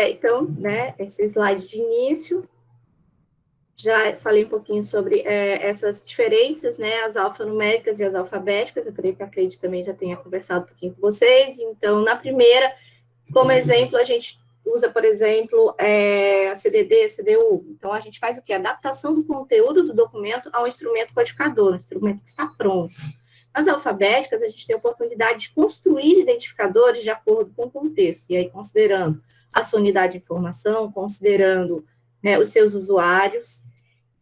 Então, né, esse slide de início, já falei um pouquinho sobre essas diferenças, né, as alfanuméricas e as alfabéticas, eu creio que a Cleide também já tenha conversado um pouquinho com vocês. Então, na primeira, como exemplo, a gente usa, por exemplo, a CDD, a CDU. Então, a gente faz o quê? Adaptação do conteúdo do documento ao instrumento codificador, um instrumento que está pronto. Nas alfabéticas, a gente tem a oportunidade de construir identificadores de acordo com o contexto, e aí considerando a sua unidade de informação, considerando, né, os seus usuários,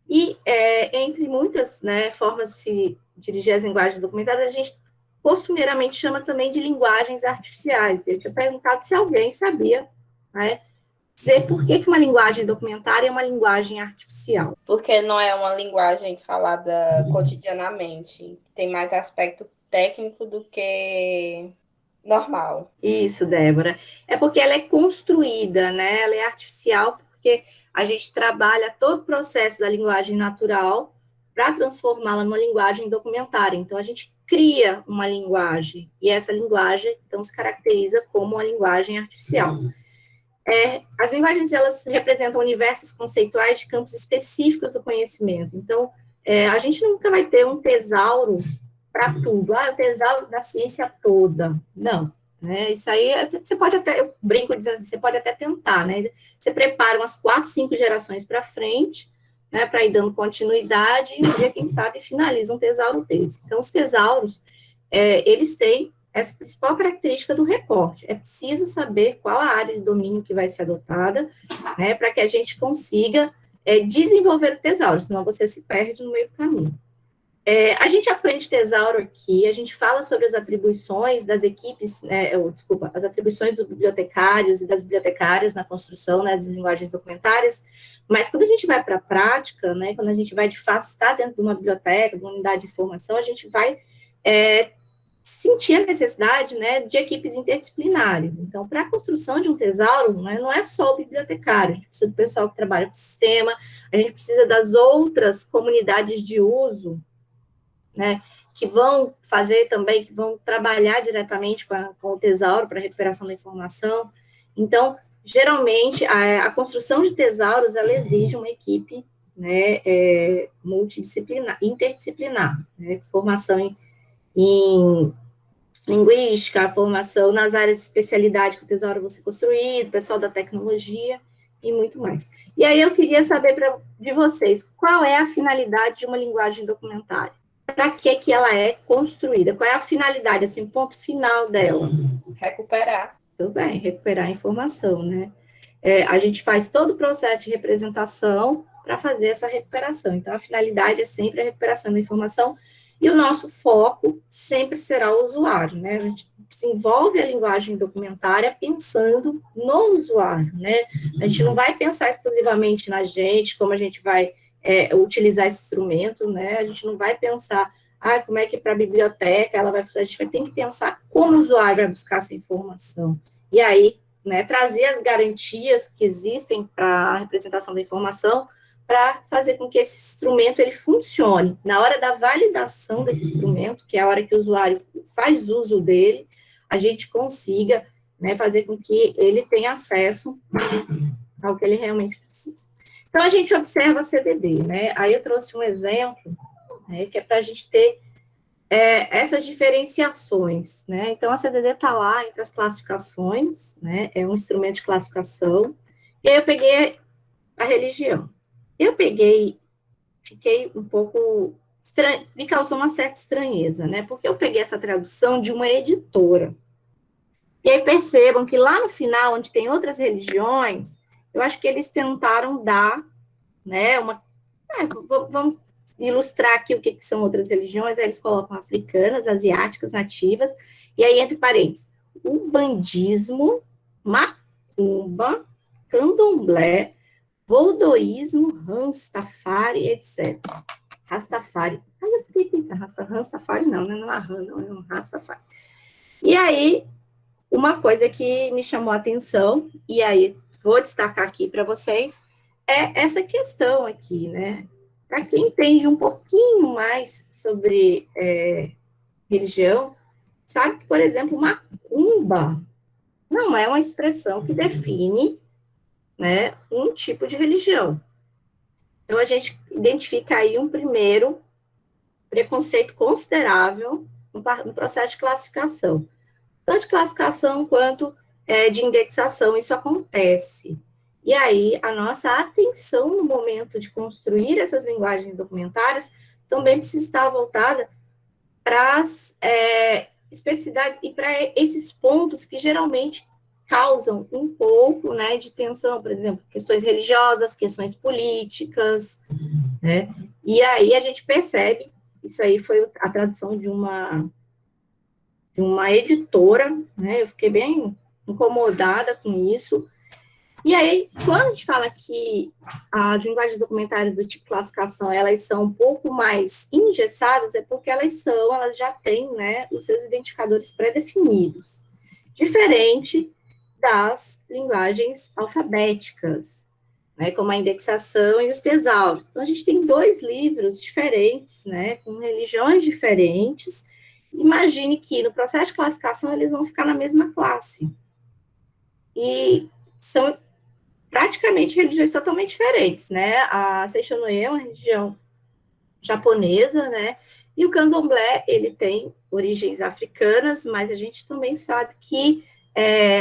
e entre muitas, né, formas de se dirigir às linguagens documentadas, a gente costumeiramente chama também de linguagens artificiais. Eu tinha perguntado se alguém sabia, né, dizer por que uma linguagem documentária é uma linguagem artificial. Porque não é uma linguagem falada cotidianamente, tem mais aspecto técnico do que normal. Isso, Débora. É porque ela é construída, né? Ela é artificial porque a gente trabalha todo o processo da linguagem natural para transformá-la numa linguagem documentária. Então, a gente cria uma linguagem, e essa linguagem, então, se caracteriza como uma linguagem artificial. As linguagens, elas representam universos conceituais de campos específicos do conhecimento. Então, a gente nunca vai ter um tesauro para tudo. O tesauro da ciência toda. Não. Isso aí, você pode até, eu brinco dizendo, você pode até tentar, né? Você prepara umas 4, 5 gerações para frente, né, para ir dando continuidade, e um dia, quem sabe, finaliza um tesauro desse. Então, os tesauros, eles têm essa principal característica do recorte. É preciso saber qual a área de domínio que vai ser adotada, né, para que a gente consiga desenvolver o tesauro, senão você se perde no meio do caminho. A gente aprende tesauro aqui, a gente fala sobre as atribuições das equipes, as atribuições dos bibliotecários e das bibliotecárias na construção, né, das linguagens documentárias, mas quando a gente vai para a prática, né, quando a gente vai de fato estar dentro de uma biblioteca, de uma unidade de informação, a gente vai sentir a necessidade, né, de equipes interdisciplinares. Então, para a construção de um tesauro, né, não é só o bibliotecário, a gente precisa do pessoal que trabalha com o sistema, a gente precisa das outras comunidades de uso, né, que vão fazer também, que vão trabalhar diretamente com o tesauro para recuperação da informação. Então, geralmente, a construção de tesauros, ela exige uma equipe, né, multidisciplinar, interdisciplinar, né, formação em linguística, formação nas áreas de especialidade que o tesauro vai ser construído, pessoal da tecnologia e muito mais. E aí eu queria saber de vocês, qual é a finalidade de uma linguagem documentária? Para que ela é construída? Qual é a finalidade, assim, o ponto final dela? Recuperar. Tudo bem, recuperar a informação, né? A gente faz todo o processo de representação para fazer essa recuperação. Então, a finalidade é sempre a recuperação da informação e o nosso foco sempre será o usuário, né? A gente desenvolve a linguagem documentária pensando no usuário, né? A gente não vai pensar exclusivamente na gente, como a gente vai utilizar esse instrumento, né? A gente não vai pensar, como é que para a biblioteca ela vai fazer, a gente vai ter que pensar como o usuário vai buscar essa informação. E aí, né, trazer as garantias que existem para a representação da informação para fazer com que esse instrumento ele funcione. Na hora da validação desse instrumento, que é a hora que o usuário faz uso dele, a gente consiga, né, fazer com que ele tenha acesso ao que ele realmente precisa. Então, a gente observa a CDD, né? Aí eu trouxe um exemplo, né, que é para a gente ter essas diferenciações, né? Então, a CDD está lá entre as classificações, né? É um instrumento de classificação. E aí eu peguei a religião. Fiquei um pouco me causou uma certa estranheza, né? Porque eu peguei essa tradução de uma editora. E aí percebam que lá no final, onde tem outras religiões, eu acho que eles tentaram dar, né, vamos ilustrar aqui o que são outras religiões, aí eles colocam africanas, asiáticas, nativas, e aí entre parênteses, umbandismo, macumba, candomblé, voldoísmo, Rastafari, etc. Rastafari. Aí eu fiquei pensando, Rastafari não, não é um Rastafari. E aí, uma coisa que me chamou a atenção, e aí vou destacar aqui para vocês, é essa questão aqui, né? Para quem entende um pouquinho mais sobre religião, sabe que, por exemplo, macumba não é uma expressão que define, né, um tipo de religião. Então, a gente identifica aí um primeiro preconceito considerável no processo de classificação. Tanto de classificação quanto de indexação, isso acontece. E aí, a nossa atenção no momento de construir essas linguagens documentárias também precisa estar voltada para as especificidades e para esses pontos que geralmente causam um pouco, né, de tensão, por exemplo, questões religiosas, questões políticas, né? E aí a gente percebe, isso aí foi a tradução de uma editora, né? Eu fiquei bem incomodada com isso. E aí, quando a gente fala que as linguagens documentárias do tipo classificação, elas são um pouco mais engessadas, é porque elas já têm, né, os seus identificadores pré-definidos, diferente das linguagens alfabéticas, né, como a indexação e os tesauros. Então, a gente tem dois livros diferentes, né, com religiões diferentes. Imagine que no processo de classificação eles vão ficar na mesma classe. E são praticamente religiões totalmente diferentes, né? A Seishonoye é uma religião japonesa, né? E o candomblé, ele tem origens africanas, mas a gente também sabe que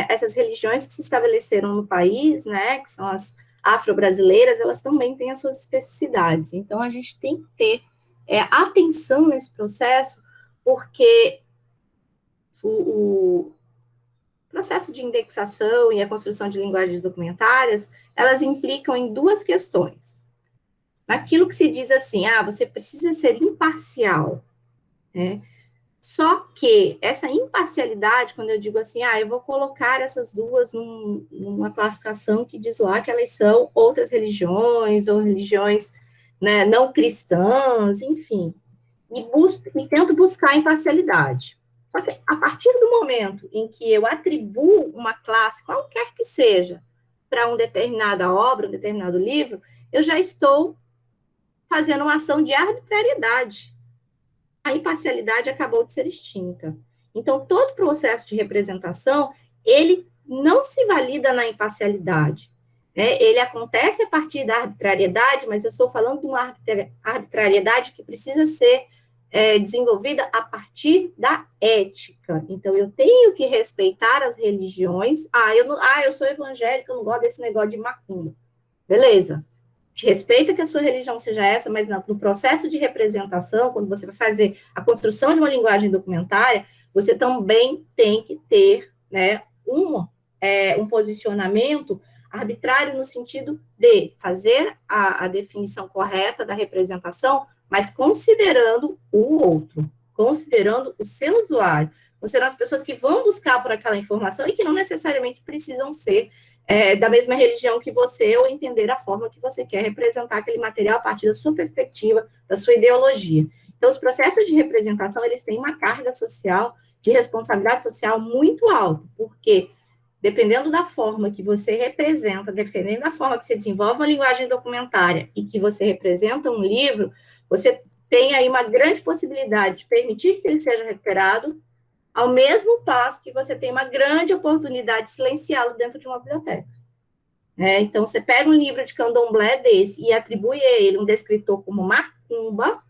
essas religiões que se estabeleceram no país, né, que são as afro-brasileiras, elas também têm as suas especificidades. Então, a gente tem que ter atenção nesse processo, porque o processo de indexação e a construção de linguagens documentárias, elas implicam em duas questões. Naquilo que se diz assim, você precisa ser imparcial, né? Só que essa imparcialidade, quando eu digo assim, eu vou colocar essas duas numa classificação que diz lá que elas são outras religiões, ou religiões, né, não cristãs, enfim, e tento buscar a imparcialidade. Só que a partir do momento em que eu atribuo uma classe, qualquer que seja, para uma determinada obra, um determinado livro, eu já estou fazendo uma ação de arbitrariedade. A imparcialidade acabou de ser extinta. Então, todo processo de representação, ele não se valida na imparcialidade. Né? Ele acontece a partir da arbitrariedade, mas eu estou falando de uma arbitrariedade que precisa ser desenvolvida a partir da ética. Então, eu tenho que respeitar as religiões. Eu sou evangélica, eu não gosto desse negócio de macumba. Beleza. Te respeita que a sua religião seja essa, mas no processo de representação, quando você vai fazer a construção de uma linguagem documentária, você também tem que ter, né, um posicionamento arbitrário no sentido de fazer a definição correta da representação, mas considerando o outro, considerando o seu usuário, considerando as pessoas que vão buscar por aquela informação e que não necessariamente precisam ser da mesma religião que você, ou entender a forma que você quer representar aquele material a partir da sua perspectiva, da sua ideologia. Então, os processos de representação, eles têm uma carga social, de responsabilidade social muito alta, porque dependendo da forma que você representa, dependendo da forma que você desenvolve uma linguagem documentária e que você representa um livro, você tem aí uma grande possibilidade de permitir que ele seja recuperado, ao mesmo passo que você tem uma grande oportunidade de silenciá-lo dentro de uma biblioteca. Então, você pega um livro de candomblé desse e atribui a ele um descritor como macumba,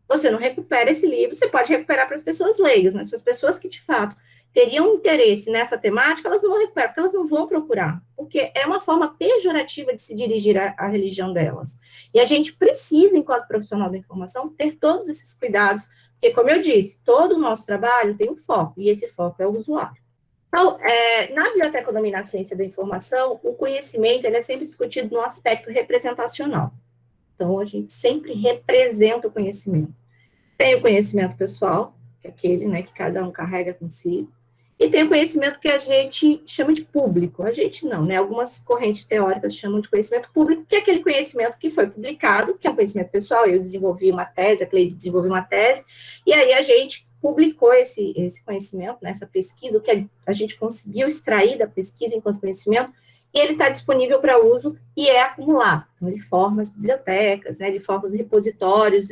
você não recupera esse livro, você pode recuperar para as pessoas leigas, mas para as pessoas que, de fato, teriam interesse nessa temática, elas não vão recuperar, porque elas não vão procurar, porque é uma forma pejorativa de se dirigir à religião delas. E a gente precisa, enquanto profissional da informação, ter todos esses cuidados, porque, como eu disse, todo o nosso trabalho tem um foco, e esse foco é o usuário. Então, na biblioteconomia na ciência da informação, o conhecimento ele é sempre discutido no aspecto representacional. Então, a gente sempre representa o conhecimento. Tem o conhecimento pessoal, que é aquele, né, que cada um carrega consigo, e tem o conhecimento que a gente chama de público. A gente não, né? Algumas correntes teóricas chamam de conhecimento público, que é aquele conhecimento que foi publicado, que é um conhecimento pessoal. Eu desenvolvi uma tese, a Cleide desenvolveu uma tese, e aí a gente publicou esse conhecimento, né, essa pesquisa, o que a gente conseguiu extrair da pesquisa enquanto conhecimento, e ele está disponível para uso e é acumulado. Então, ele forma as bibliotecas, né, ele forma os repositórios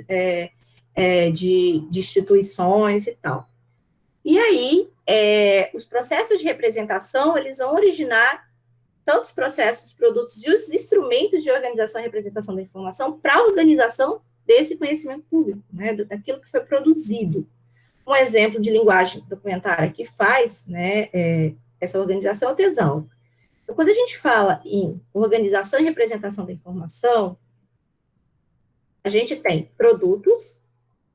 de instituições e tal. E aí, os processos de representação, eles vão originar tanto os processos, os produtos e os instrumentos de organização e representação da informação para a organização desse conhecimento público, né, daquilo que foi produzido. Um exemplo de linguagem documentária que faz, né, essa organização é o Tesauro. Então, quando a gente fala em organização e representação da informação, a gente tem produtos,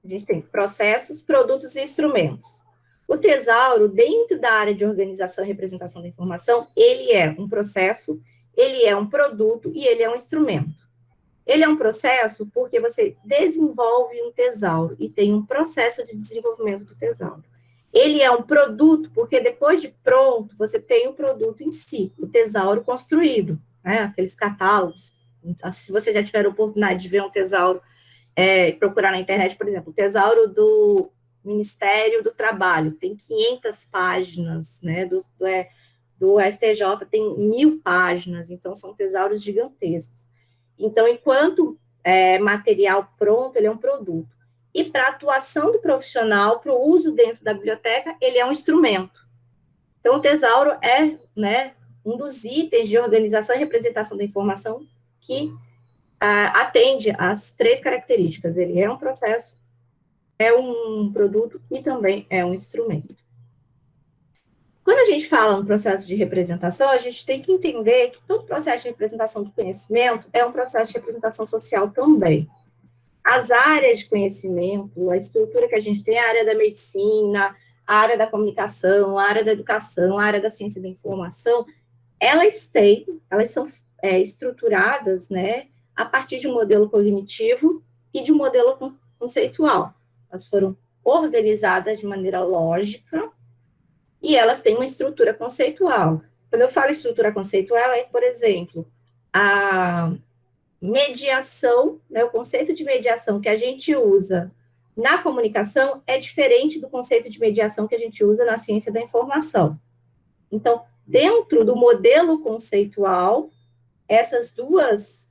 a gente tem processos, produtos e instrumentos. O Tesauro, dentro da área de organização e representação da informação, ele é um processo, ele é um produto e ele é um instrumento. Ele é um processo porque você desenvolve um tesauro e tem um processo de desenvolvimento do tesauro. Ele é um produto porque depois de pronto, você tem o produto em si, o tesauro construído, né? Aqueles catálogos. Se você já tiver a oportunidade de ver um tesauro, procurar na internet, por exemplo, o tesauro do Ministério do Trabalho, tem 500 páginas, né? Do STJ tem 1000 páginas, então são tesauros gigantescos. Então, enquanto material pronto, ele é um produto. E para a atuação do profissional, para o uso dentro da biblioteca, ele é um instrumento. Então, o tesauro é, né, um dos itens de organização e representação da informação que atende às 3 características. Ele é um processo, é um produto e também é um instrumento. Quando a gente fala no processo de representação, a gente tem que entender que todo processo de representação do conhecimento é um processo de representação social também. As áreas de conhecimento, a estrutura que a gente tem, a área da medicina, a área da comunicação, a área da educação, a área da ciência da informação, elas são estruturadas, né, a partir de um modelo cognitivo e de um modelo conceitual. Elas foram organizadas de maneira lógica, e elas têm uma estrutura conceitual. Quando eu falo estrutura conceitual, por exemplo, a mediação, né, o conceito de mediação que a gente usa na comunicação é diferente do conceito de mediação que a gente usa na ciência da informação. Então, dentro do modelo conceitual, essas duas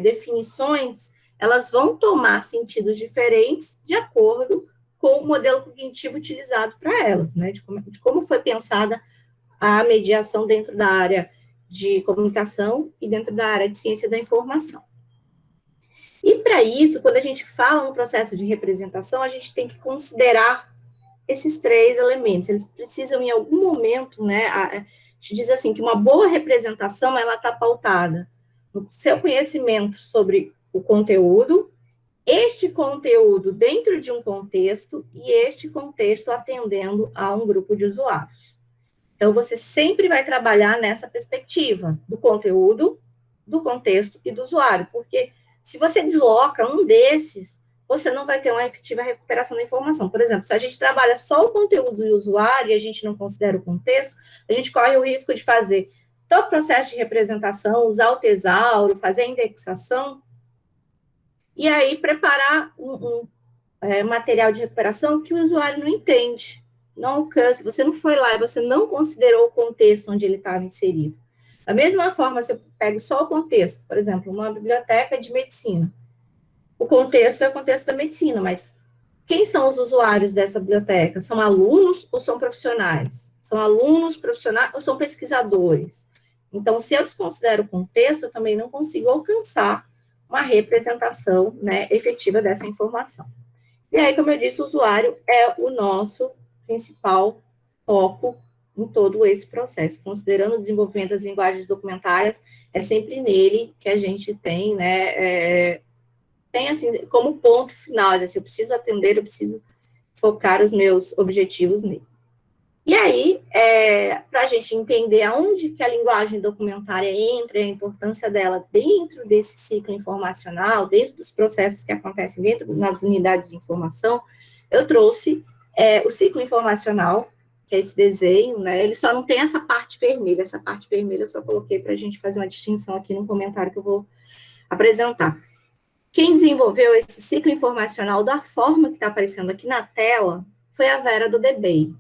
definições, elas vão tomar sentidos diferentes de acordo com o modelo cognitivo utilizado para elas, né, de como foi pensada a mediação dentro da área de comunicação e dentro da área de ciência da informação. E para isso, quando a gente fala no processo de representação, a gente tem que considerar esses 3 elementos. Eles precisam, em algum momento, né, a gente diz assim, que uma boa representação, ela está pautada no seu conhecimento sobre o conteúdo, este conteúdo dentro de um contexto e este contexto atendendo a um grupo de usuários. Então, você sempre vai trabalhar nessa perspectiva do conteúdo, do contexto e do usuário, porque se você desloca um desses, você não vai ter uma efetiva recuperação da informação. Por exemplo, se a gente trabalha só o conteúdo e o usuário e a gente não considera o contexto, a gente corre o risco de fazer todo o processo de representação, usar o tesauro, fazer a indexação, e aí preparar um material de recuperação que o usuário não entende, não alcança, você não foi lá e você não considerou o contexto onde ele estava inserido. Da mesma forma, se eu pego só o contexto, por exemplo, uma biblioteca de medicina, o contexto é o contexto da medicina, mas quem são os usuários dessa biblioteca? São alunos ou são profissionais? São alunos, profissionais ou são pesquisadores? Então, se eu desconsidero o contexto, eu também não consigo alcançar uma representação, né, efetiva dessa informação. E aí, como eu disse, o usuário é o nosso principal foco em todo esse processo. Considerando o desenvolvimento das linguagens documentárias, é sempre nele que a gente tem, né, tem assim, como ponto final, assim, eu preciso atender, eu preciso focar os meus objetivos nele. E aí, para a gente entender aonde que a linguagem documentária entra, a importância dela dentro desse ciclo informacional, dentro dos processos que acontecem dentro das unidades de informação, eu trouxe o ciclo informacional, que é esse desenho, né? Ele só não tem essa parte vermelha eu só coloquei para a gente fazer uma distinção aqui no comentário que eu vou apresentar. Quem desenvolveu esse ciclo informacional da forma que está aparecendo aqui na tela foi a Vera do Debay,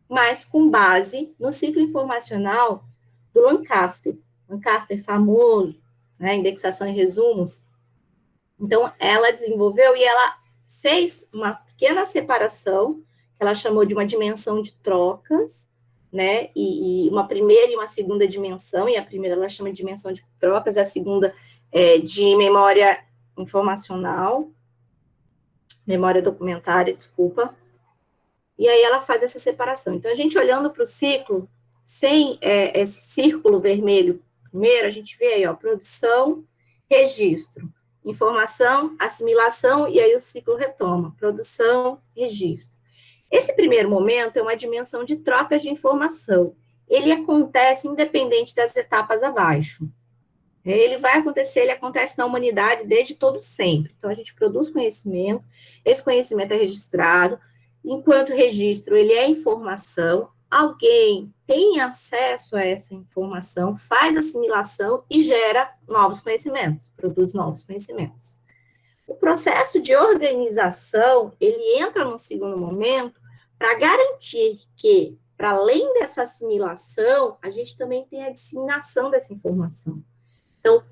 mas com base no ciclo informacional do Lancaster. Lancaster famoso, né, indexação e resumos. Então, ela desenvolveu e ela fez uma pequena separação, que ela chamou de uma dimensão de trocas, né? E uma primeira e uma segunda dimensão, e a primeira ela chama de dimensão de trocas, a segunda é de memória informacional, memória documentária, desculpa. E aí ela faz essa separação. Então, a gente olhando para o ciclo, sem esse círculo vermelho, primeiro, a gente vê aí, ó, produção, registro, informação, assimilação, e aí o ciclo retoma, produção, registro. Esse primeiro momento é uma dimensão de trocas de informação. Ele acontece independente das etapas abaixo. Ele vai acontecer, ele acontece na humanidade desde todo sempre. Então, a gente produz conhecimento, esse conhecimento é registrado, enquanto registro, ele é informação, alguém tem acesso a essa informação, faz assimilação e gera novos conhecimentos, produz novos conhecimentos. O processo de organização, ele entra no segundo momento para garantir que, para além dessa assimilação, a gente também tem a disseminação dessa informação. Então,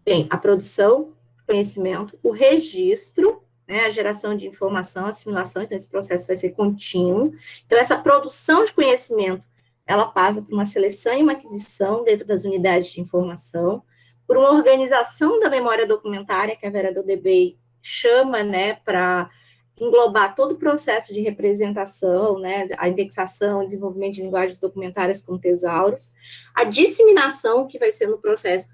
tem a produção de conhecimento, o registro, né, a geração de informação, a assimilação, então esse processo vai ser contínuo. Então, essa produção de conhecimento, ela passa por uma seleção e uma aquisição dentro das unidades de informação, por uma organização da memória documentária, que a Vera Dodebey chama, né, para englobar todo o processo de representação, né, a indexação, o desenvolvimento de linguagens documentárias como tesauros, a disseminação, que vai ser no processo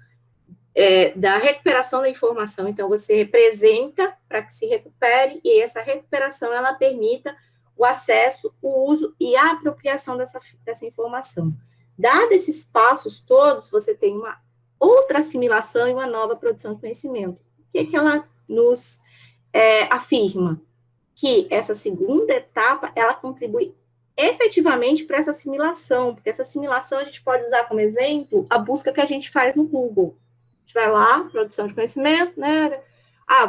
da recuperação da informação. Então, você representa para que se recupere, e essa recuperação, ela permita o acesso, o uso e a apropriação dessa informação. Dados esses passos todos, você tem uma outra assimilação e uma nova produção de conhecimento. O que é que ela nos afirma? Que essa segunda etapa, ela contribui efetivamente para essa assimilação, porque essa assimilação a gente pode usar como exemplo a busca que a gente faz no Google. A gente vai lá, produção de conhecimento, né?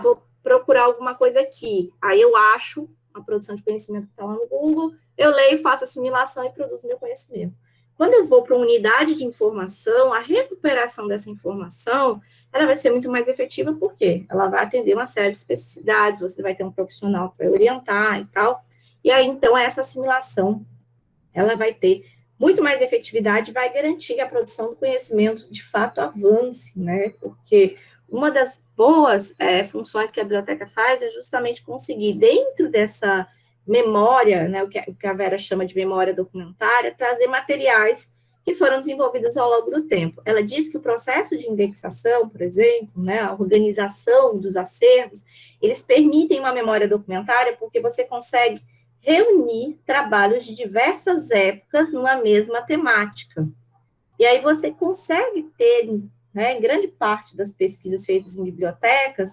Vou procurar alguma coisa aqui. Aí eu acho a produção de conhecimento que está lá no Google, eu leio, faço assimilação e produzo meu conhecimento. Quando eu vou para uma unidade de informação, a recuperação dessa informação, ela vai ser muito mais efetiva, porque ela vai atender uma série de especificidades, você vai ter um profissional para orientar e tal, e aí, então, essa assimilação, ela vai ter muito mais efetividade, vai garantir que a produção do conhecimento, de fato, avance, né, porque uma das boas funções que a biblioteca faz é justamente conseguir, dentro dessa memória, né, o que a Vera chama de memória documentária, trazer materiais que foram desenvolvidos ao longo do tempo. Ela diz que o processo de indexação, por exemplo, né, a organização dos acervos, eles permitem uma memória documentária porque você consegue reunir trabalhos de diversas épocas numa mesma temática. E aí você consegue ter, né, em grande parte das pesquisas feitas em bibliotecas,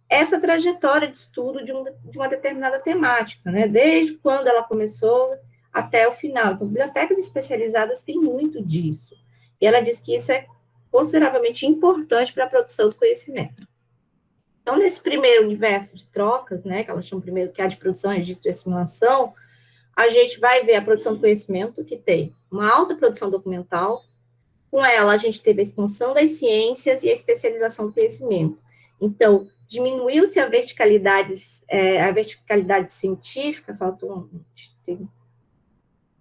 essa trajetória de estudo de uma determinada temática, né, desde quando ela começou até o final. Então, bibliotecas especializadas têm muito disso. E ela diz que isso é consideravelmente importante para a produção do conhecimento. Então, nesse primeiro universo de trocas, né, que ela chama primeiro que é a de produção, registro e assimilação, a gente vai ver a produção do conhecimento, que tem uma alta produção documental. Com ela, a gente teve a expansão das ciências e a especialização do conhecimento. Então, diminuiu-se a verticalidade científica, faltou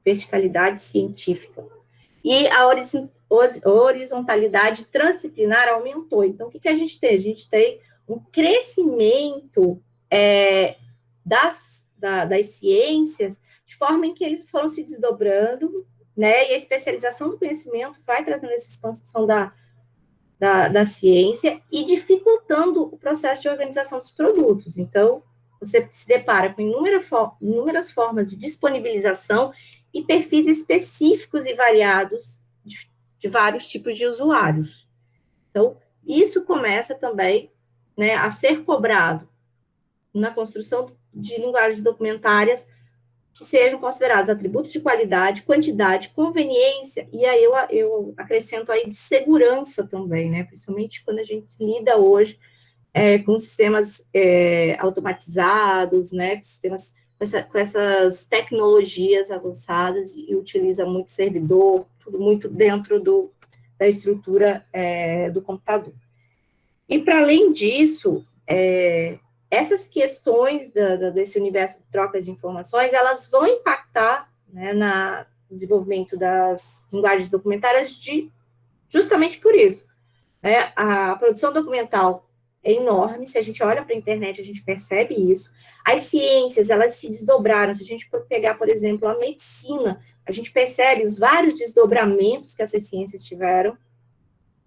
verticalidade científica, e a horizontalidade transdisciplinar aumentou. Então, o que a gente tem? A gente tem um crescimento das ciências, de forma em que eles foram se desdobrando, né, e a especialização do conhecimento vai trazendo essa expansão da ciência e dificultando o processo de organização dos produtos. Então, você se depara com inúmeras formas de disponibilização e perfis específicos e variados de vários tipos de usuários. Então, isso começa também, né, a ser cobrado na construção de linguagens documentárias que sejam considerados atributos de qualidade, quantidade, conveniência, e aí eu acrescento aí de segurança também, né, principalmente quando a gente lida hoje com sistemas automatizados, né, sistemas com essas tecnologias avançadas e utiliza muito servidor, tudo muito dentro da estrutura do computador. E, para além disso, essas questões desse universo de troca de informações, elas vão impactar, né, no desenvolvimento das linguagens documentárias justamente por isso. Né? A produção documental é enorme, se a gente olha para a internet, a gente percebe isso. As ciências, elas se desdobraram. Se a gente for pegar, por exemplo, a medicina, a gente percebe os vários desdobramentos que essas ciências tiveram.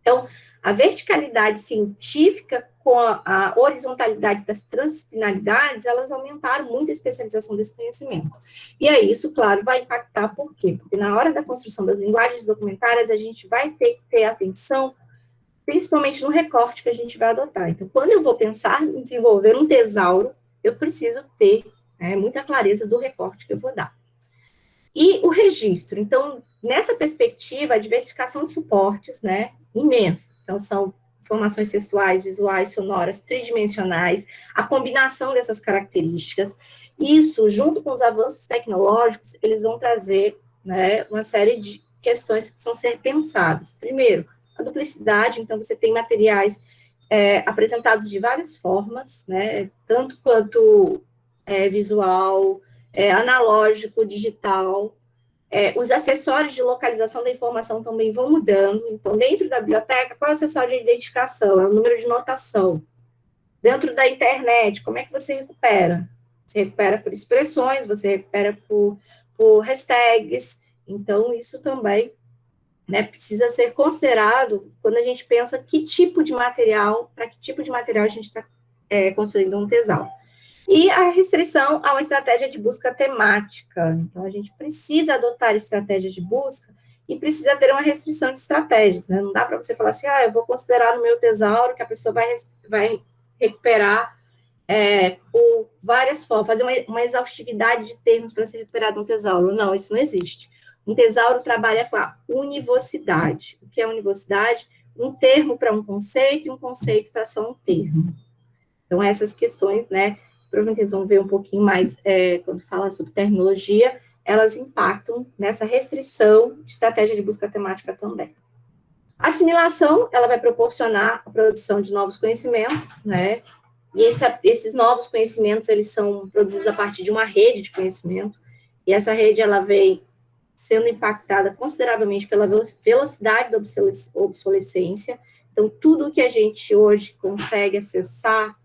Então, a verticalidade científica com a horizontalidade das transdisciplinaridades, elas aumentaram muito a especialização desse conhecimento. E aí, isso, claro, vai impactar por quê? Porque na hora da construção das linguagens documentárias, a gente vai ter que ter atenção, principalmente no recorte que a gente vai adotar. Então, quando eu vou pensar em desenvolver um tesauro, eu preciso ter muita clareza do recorte que eu vou dar. E o registro. Então, nessa perspectiva, a diversificação de suportes, né, imenso. Então, são informações textuais, visuais, sonoras, tridimensionais, a combinação dessas características. Isso, junto com os avanços tecnológicos, eles vão trazer, né, uma série de questões que precisam ser pensadas. Primeiro, a duplicidade. Então, você tem materiais apresentados de várias formas, né, tanto quanto visual, analógico, digital. Os acessórios de localização da informação também vão mudando. Então, dentro da biblioteca, qual é o acessório de identificação? É o número de notação. Dentro da internet, como é que você recupera? Você recupera por expressões, você recupera por hashtags. Então, isso também, né, precisa ser considerado quando a gente pensa que tipo de material, para que tipo de material a gente está construindo um tesauro. E a restrição a uma estratégia de busca temática. Então, a gente precisa adotar estratégias de busca e precisa ter uma restrição de estratégias, né? Não dá para você falar assim, eu vou considerar no meu tesauro que a pessoa vai recuperar por várias formas, fazer uma exaustividade de termos para ser recuperado um tesauro. Não, isso não existe. Um tesauro trabalha com a univocidade. O que é univocidade? Um termo para um conceito e um conceito para só um termo. Então, essas questões, né, provavelmente vocês vão ver um pouquinho mais quando fala sobre terminologia, elas impactam nessa restrição de estratégia de busca temática também. A assimilação, ela vai proporcionar a produção de novos conhecimentos, né, e esses novos conhecimentos, eles são produzidos a partir de uma rede de conhecimento, e essa rede, ela vem sendo impactada consideravelmente pela velocidade da obsolescência. Então, tudo que a gente hoje consegue acessar,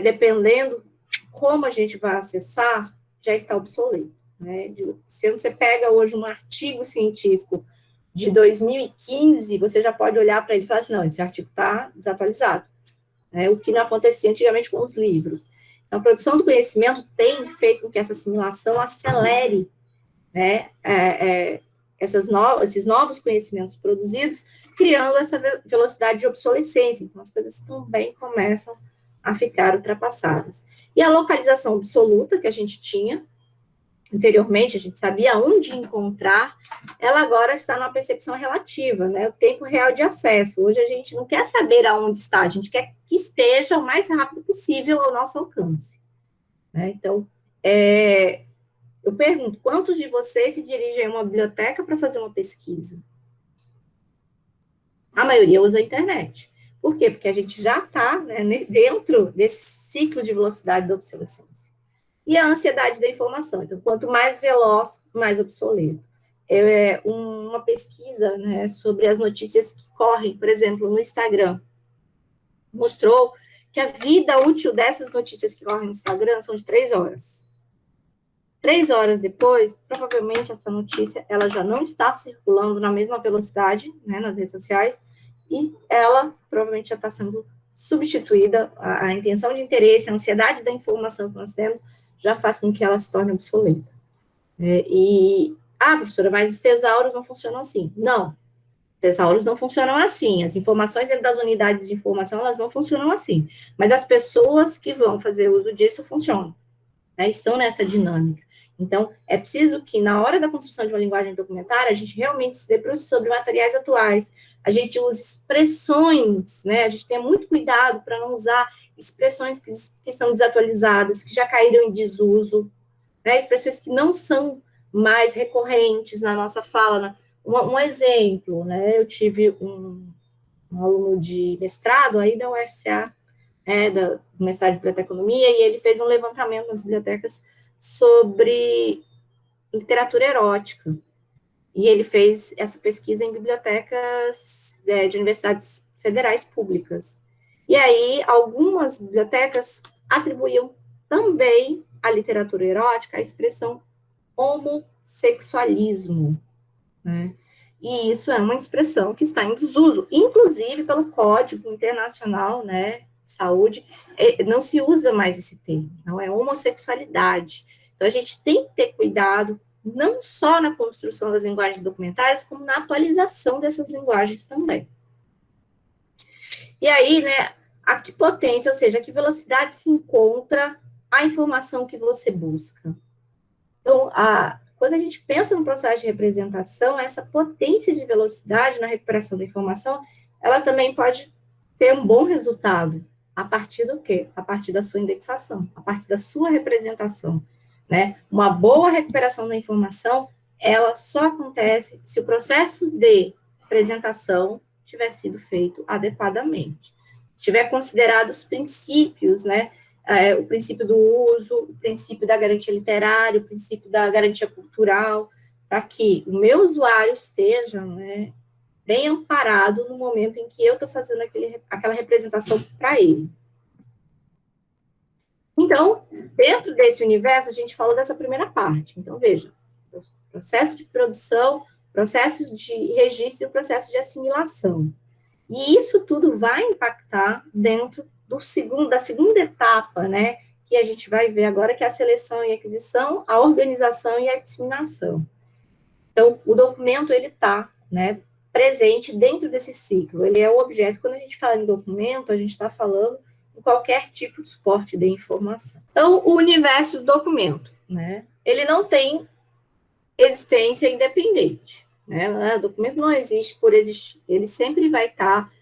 dependendo como a gente vai acessar, já está obsoleto. Né? Se você pega hoje um artigo científico de 2015, você já pode olhar para ele e falar assim, não, esse artigo está desatualizado. O que não acontecia antigamente com os livros. Então, a produção do conhecimento tem feito com que essa assimilação acelere, né, esses novos conhecimentos produzidos, criando essa velocidade de obsolescência. Então, as coisas também começam a ficar ultrapassadas. E a localização absoluta que a gente tinha anteriormente, a gente sabia onde encontrar, ela agora está numa percepção relativa, né? O tempo real de acesso. Hoje a gente não quer saber aonde está, a gente quer que esteja o mais rápido possível ao nosso alcance. Né? Então, eu pergunto, quantos de vocês se dirigem a uma biblioteca para fazer uma pesquisa? A maioria usa a internet. Por quê? Porque a gente já está, né, dentro desse ciclo de velocidade da obsolescência. E a ansiedade da informação. Então, quanto mais veloz, mais obsoleto. Uma pesquisa, né, sobre as notícias que correm, por exemplo, no Instagram, mostrou que a vida útil dessas notícias que correm no Instagram são de 3 horas. 3 horas depois, provavelmente essa notícia ela já não está circulando na mesma velocidade, né, nas redes sociais, e ela provavelmente já está sendo substituída. A intenção de interesse, a ansiedade da informação que nós temos, já faz com que ela se torne obsoleta. Professora, mas os tesauros não funcionam assim. Não, tesauros não funcionam assim. As informações dentro das unidades de informação, elas não funcionam assim. Mas as pessoas que vão fazer uso disso funcionam. Né? Estão nessa dinâmica. Então, é preciso que, na hora da construção de uma linguagem documentária, a gente realmente se debruce sobre materiais atuais, a gente use expressões, né? A gente tenha muito cuidado para não usar expressões que estão desatualizadas, que já caíram em desuso, né? Expressões que não são mais recorrentes na nossa fala. Um exemplo, né? Eu tive um aluno de mestrado aí da UFCA, do mestrado de biblioteconomia, e ele fez um levantamento nas bibliotecas sobre literatura erótica. E ele fez essa pesquisa em bibliotecas de universidades federais públicas. E aí, algumas bibliotecas atribuíam também à literatura erótica a expressão homossexualismo, né? E isso é uma expressão que está em desuso, inclusive pelo Código Internacional, né, de Saúde, não se usa mais esse termo, não é homossexualidade. Então, a gente tem que ter cuidado, não só na construção das linguagens documentárias, como na atualização dessas linguagens também. E aí, né, a que potência, ou seja, a que velocidade se encontra a informação que você busca. Então, quando a gente pensa no processo de representação, essa potência de velocidade na recuperação da informação, ela também pode ter um bom resultado. A partir do quê? A partir da sua indexação, a partir da sua representação, né? Uma boa recuperação da informação, ela só acontece se o processo de apresentação tiver sido feito adequadamente. Se tiver considerado os princípios, né? O princípio do uso, o princípio da garantia literária, o princípio da garantia cultural, para que o meu usuário esteja, né, bem amparado no momento em que eu estou fazendo aquela representação para ele. Então, dentro desse universo, a gente falou dessa primeira parte. Então, veja, processo de produção, processo de registro e processo de assimilação. E isso tudo vai impactar dentro da segunda etapa, né, que a gente vai ver agora, que é a seleção e aquisição, a organização e a disseminação. Então, o documento, ele está, né, presente dentro desse ciclo, ele é o objeto. Quando a gente fala em documento, a gente está falando em qualquer tipo de suporte de informação. Então, o universo do documento, né, ele não tem existência independente, né, o documento não existe por existir, ele sempre vai estar,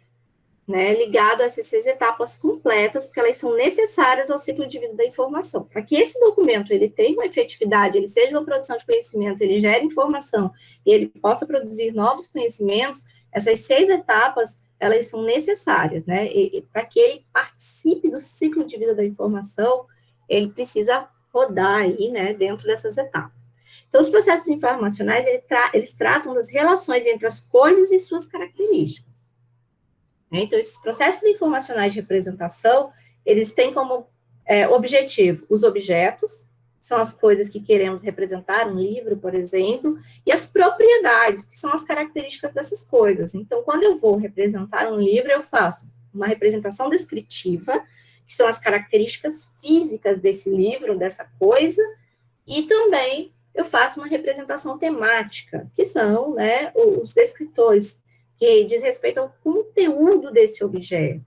né, ligado a essas 6 etapas completas, porque elas são necessárias ao ciclo de vida da informação. Para que esse documento ele tenha uma efetividade, ele seja uma produção de conhecimento, ele gere informação e ele possa produzir novos conhecimentos, essas 6 etapas, elas são necessárias, né? E para que ele participe do ciclo de vida da informação, ele precisa rodar aí, né, dentro dessas etapas. Então, os processos informacionais, eles tratam das relações entre as coisas e suas características. Então, esses processos informacionais de representação, eles têm como objetivo os objetos, são as coisas que queremos representar, um livro, por exemplo, e as propriedades, que são as características dessas coisas. Então, quando eu vou representar um livro, eu faço uma representação descritiva, que são as características físicas desse livro, dessa coisa, e também eu faço uma representação temática, que são, né, os descritores, que diz respeito ao conteúdo desse objeto.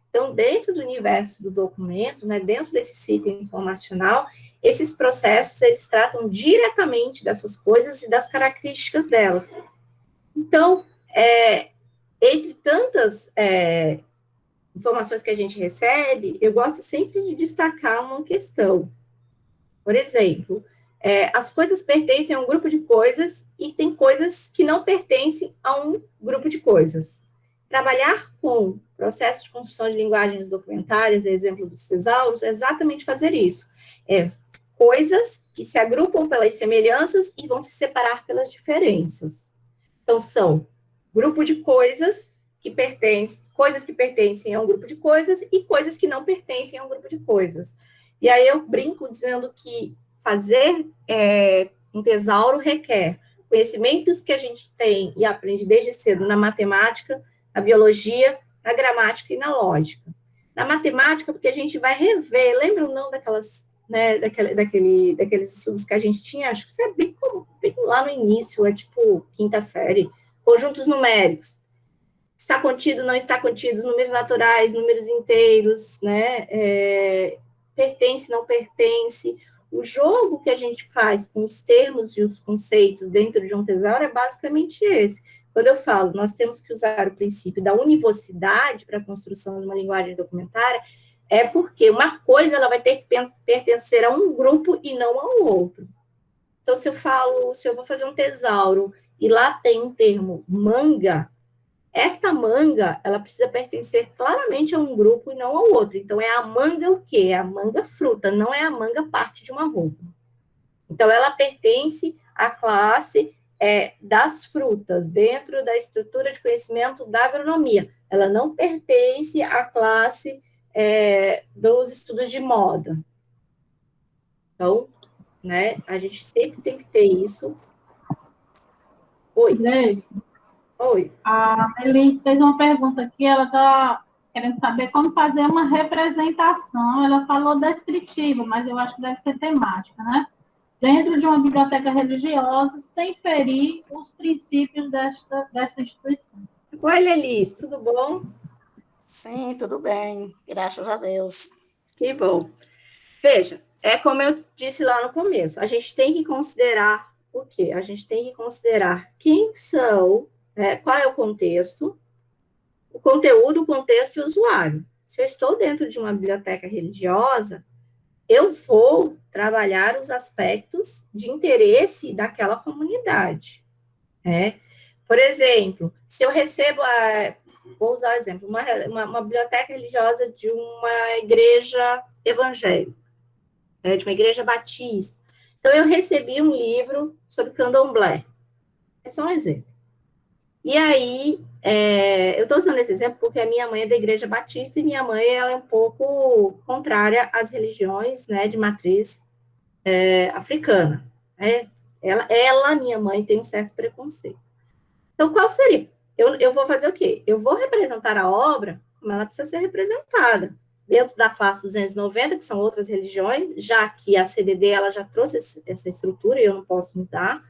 Então, dentro do universo do documento, né, dentro desse ciclo informacional, esses processos, eles tratam diretamente dessas coisas e das características delas. Então, entre tantas informações que a gente recebe, eu gosto sempre de destacar uma questão. Por exemplo, as coisas pertencem a um grupo de coisas e tem coisas que não pertencem a um grupo de coisas. Trabalhar com processo de construção de linguagens documentárias, exemplo dos tesauros, é exatamente fazer isso. Coisas que se agrupam pelas semelhanças e vão se separar pelas diferenças. Então, são grupo de coisas que pertencem a um grupo de coisas e coisas que não pertencem a um grupo de coisas. E aí eu brinco dizendo que fazer um tesauro requer conhecimentos que a gente tem e aprende desde cedo na matemática, na biologia, na gramática e na lógica. Na matemática, porque a gente vai rever, lembram não daquelas, né, daqueles estudos que a gente tinha, acho que isso é bem lá no início, tipo quinta série, conjuntos numéricos. Está contido, não está contido, números naturais, números inteiros, né, pertence, não pertence. O jogo que a gente faz com os termos e os conceitos dentro de um tesauro é basicamente esse. Quando eu falo, nós temos que usar o princípio da univocidade para a construção de uma linguagem documentária, é porque uma coisa ela vai ter que pertencer a um grupo e não ao outro. Então, se eu vou fazer um tesauro e lá tem um termo manga, Esta manga, ela precisa pertencer claramente a um grupo e não ao outro. Então, é a manga o quê? É a manga fruta, não é a manga parte de uma roupa. Então, ela pertence à classe das frutas, dentro da estrutura de conhecimento da agronomia. Ela não pertence à classe dos estudos de moda. Então, né, a gente sempre tem que ter isso. Oi. Gleison, Oi. a Elis fez uma pergunta aqui, ela está querendo saber como fazer uma representação. Ela falou descritiva, mas eu acho que deve ser temática, né? Dentro de uma biblioteca religiosa, sem ferir os princípios dessa instituição. Oi, Elis, tudo bom? Sim, tudo bem, graças a Deus. Que bom. Veja, é como eu disse lá no começo, a gente tem que considerar o quê? A gente tem que considerar quem são, qual é o contexto, o conteúdo, o contexto e o usuário. Se eu estou dentro de uma biblioteca religiosa, eu vou trabalhar os aspectos de interesse daquela comunidade. Por exemplo, se eu recebo, vou usar o exemplo, uma biblioteca religiosa de uma igreja evangélica, de uma igreja batista. Então, eu recebi um livro sobre candomblé. É só um exemplo. E aí, eu estou usando esse exemplo porque a minha mãe é da igreja batista e minha mãe ela é um pouco contrária às religiões, né, de matriz africana. Ela, minha mãe, tem um certo preconceito. Então, qual seria? Eu vou fazer o quê? Eu vou representar a obra como ela precisa ser representada. Dentro da classe 290, que são outras religiões, já que a CDD ela já trouxe essa estrutura e eu não posso mudar.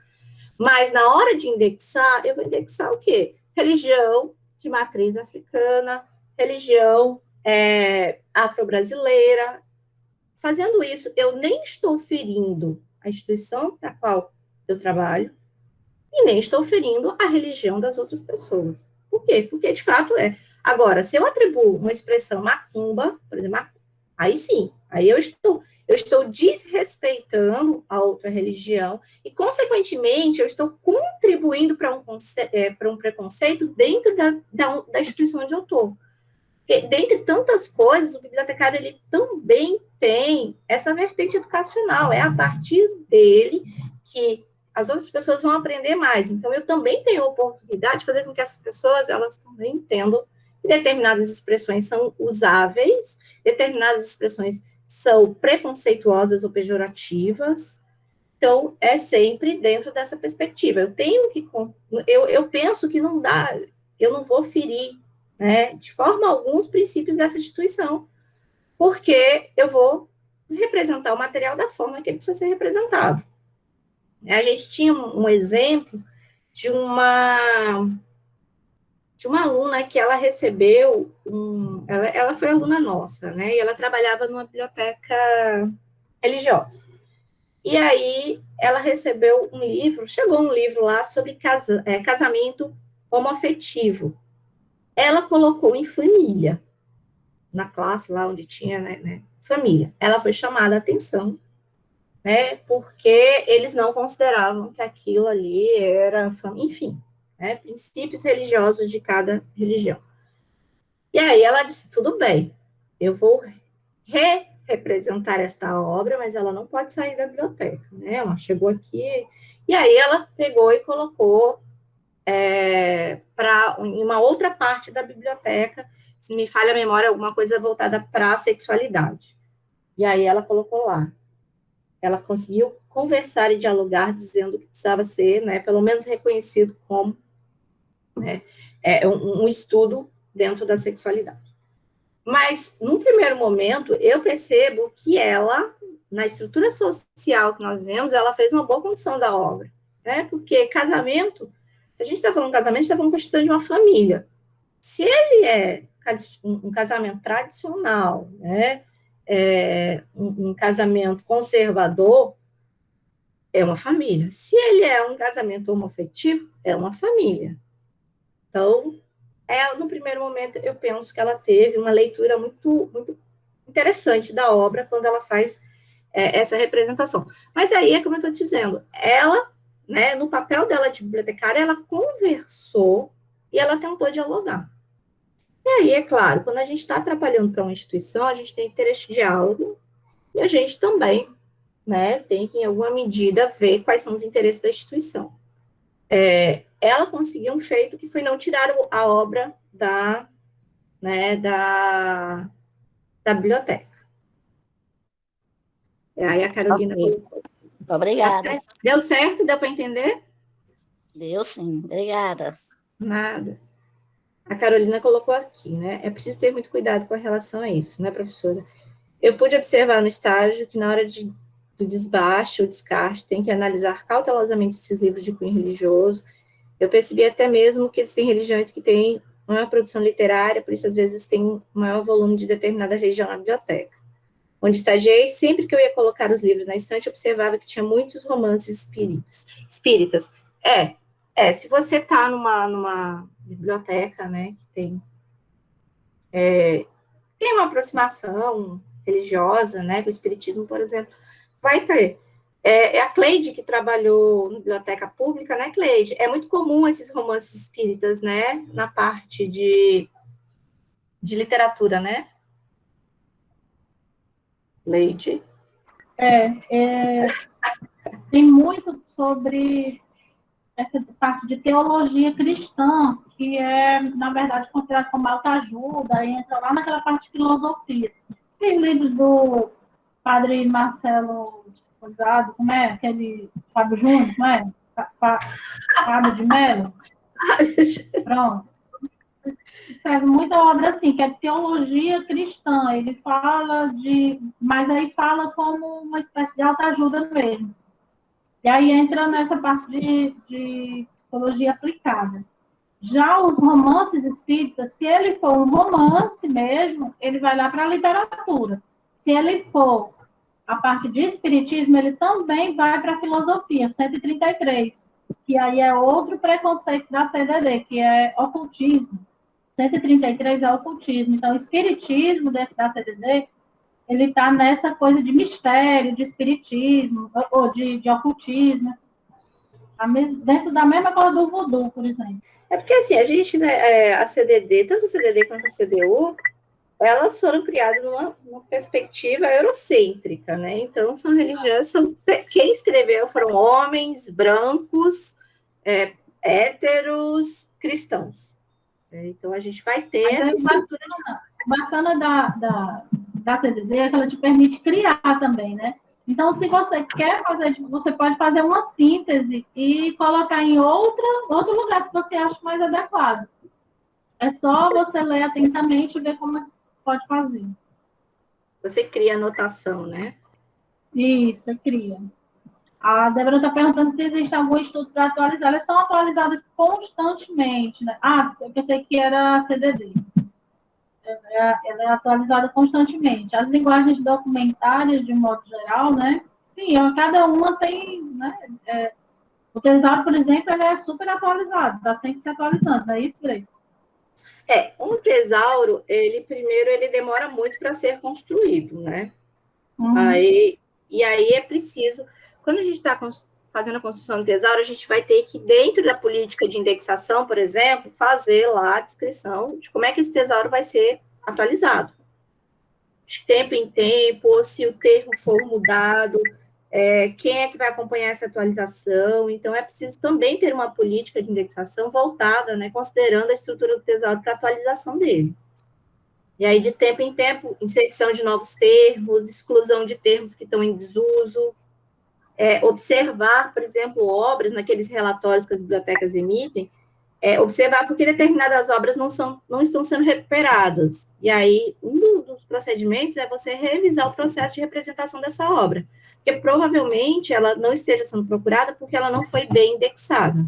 Mas na hora de indexar, eu vou indexar o quê? Religião de matriz africana, religião afro-brasileira. Fazendo isso, eu nem estou ferindo a instituição para a qual eu trabalho e nem estou ferindo a religião das outras pessoas. Por quê? Porque, de fato, é. Agora, se eu atribuo uma expressão macumba, por exemplo, aí sim, aí eu estou desrespeitando a outra religião e, consequentemente, eu estou contribuindo para um preconceito dentro da instituição onde eu estou. Porque, dentre tantas coisas, o bibliotecário ele também tem essa vertente educacional. É a partir dele que as outras pessoas vão aprender mais. Então, eu também tenho a oportunidade de fazer com que essas pessoas elas também entendam que determinadas expressões são usáveis, determinadas expressões são preconceituosas ou pejorativas. Então, é sempre dentro dessa perspectiva. Eu penso que não dá, eu não vou ferir, né, de forma alguma, os princípios dessa instituição, porque eu vou representar o material da forma que ele precisa ser representado. A gente tinha um exemplo de uma aluna que ela recebeu, ela foi aluna nossa, né, e ela trabalhava numa biblioteca religiosa. E aí ela recebeu um livro, chegou um livro lá sobre casamento homoafetivo. Ela colocou em família, na classe lá onde tinha, né, família. Ela foi chamada a atenção, né, porque eles não consideravam que aquilo ali era, enfim, né, princípios religiosos de cada religião. E aí ela disse, tudo bem, eu vou representar esta obra, mas ela não pode sair da biblioteca, né, ela chegou aqui, e aí ela pegou e colocou em uma outra parte da biblioteca, se me falha a memória, alguma coisa voltada para a sexualidade. E aí ela colocou lá. Ela conseguiu conversar e dialogar, dizendo que precisava ser, né, pelo menos reconhecido como, né, um estudo dentro da sexualidade. Mas, num primeiro momento, eu percebo que ela, na estrutura social que nós vemos, ela fez uma boa condição da obra, né, porque casamento, se a gente está falando de casamento, a gente está falando de constituição de uma família. Se ele é um casamento tradicional, né, um casamento conservador, é uma família. Se ele é um casamento homoafetivo, é uma família. Então, no primeiro momento, eu penso que ela teve uma leitura muito, muito interessante da obra quando ela faz essa representação. Mas aí, é como eu estou dizendo, ela, né, no papel dela de bibliotecária, ela conversou e ela tentou dialogar. E aí, é claro, quando a gente está trabalhando para uma instituição, a gente tem que ter esse diálogo, e a gente também, né, tem que, em alguma medida, ver quais são os interesses da instituição. Ela conseguiu um feito que foi não tirar a obra da biblioteca. Aí a Carolina Ok. colocou. Obrigada. Deu certo? Deu para entender? Deu sim. Obrigada. Nada. A Carolina colocou aqui, né? É preciso ter muito cuidado com relação a isso, né, professora? Eu pude observar no estágio que na hora do desbaste ou descarte, tem que analisar cautelosamente esses livros de cunho religioso. Eu percebi até mesmo que existem religiões que têm maior produção literária, por isso às vezes tem um maior volume de determinada religião na biblioteca. Onde estagiei, sempre que eu ia colocar os livros na estante, observava que tinha muitos romances espíritas. Se você está numa biblioteca, né, que tem uma aproximação religiosa, né, com o espiritismo, por exemplo, vai ter. É a Cleide que trabalhou na biblioteca pública, né, Cleide? É muito comum esses romances espíritas, né, na parte de literatura, né? Cleide. Tem muito sobre essa parte de teologia cristã, que é, na verdade, considerada como autoajuda, e entra lá naquela parte de filosofia. Esses livros do padre Marcelo Rosado, como é? Aquele Fábio Júnior, como é? Fábio de Mello? Pronto. Escreve muita obra assim, que é teologia cristã. Ele fala mas aí fala como uma espécie de autoajuda mesmo. E aí entra nessa parte de psicologia aplicada. Já os romances espíritas, se ele for um romance mesmo, ele vai lá para a literatura. Se ele for a parte de espiritismo, ele também vai para a filosofia, 133, que aí é outro preconceito da CDD, que é ocultismo. 133 é ocultismo. Então, o espiritismo dentro da CDD, ele está nessa coisa de mistério, de espiritismo, ou de ocultismo, dentro da mesma coisa do voodoo, por exemplo. É porque, assim, a gente, né, a CDD, tanto a CDD quanto a CDU, elas foram criadas numa perspectiva eurocêntrica, né? Então, são religiões, quem escreveu foram homens brancos, héteros, cristãos. Então, a gente vai ter essa estrutura. O bacana da CDD é que ela te permite criar também, né? Então, se você quer fazer, você pode fazer uma síntese e colocar em outro lugar que você acha mais adequado. É só você ler atentamente e ver como pode fazer. Você cria anotação, né? Isso, cria. A Débora está perguntando se existe algum estudo para atualizar. Elas são atualizadas constantemente, né? Ah, eu pensei que era CDD. Ela é atualizada constantemente. As linguagens documentárias, de modo geral, né? Sim, cada uma tem, né? O Tesauro, por exemplo, ele é super atualizado, está sempre se atualizando, não é isso, Grace? Um tesauro, ele demora muito para ser construído, né? Uhum. E aí é preciso, quando a gente está fazendo a construção do tesauro, a gente vai ter que, dentro da política de indexação, por exemplo, fazer lá a descrição de como é que esse tesauro vai ser atualizado. De tempo em tempo, ou se o termo for mudado, quem é que vai acompanhar essa atualização. Então, é preciso também ter uma política de indexação voltada, né, considerando a estrutura do tesauro para a atualização dele. E aí, de tempo em tempo, inserção de novos termos, exclusão de termos que estão em desuso, observar, por exemplo, obras naqueles relatórios que as bibliotecas emitem, observar porque determinadas obras não estão sendo recuperadas. E aí, um dos procedimentos é você revisar o processo de representação dessa obra, porque provavelmente ela não esteja sendo procurada porque ela não foi bem indexada.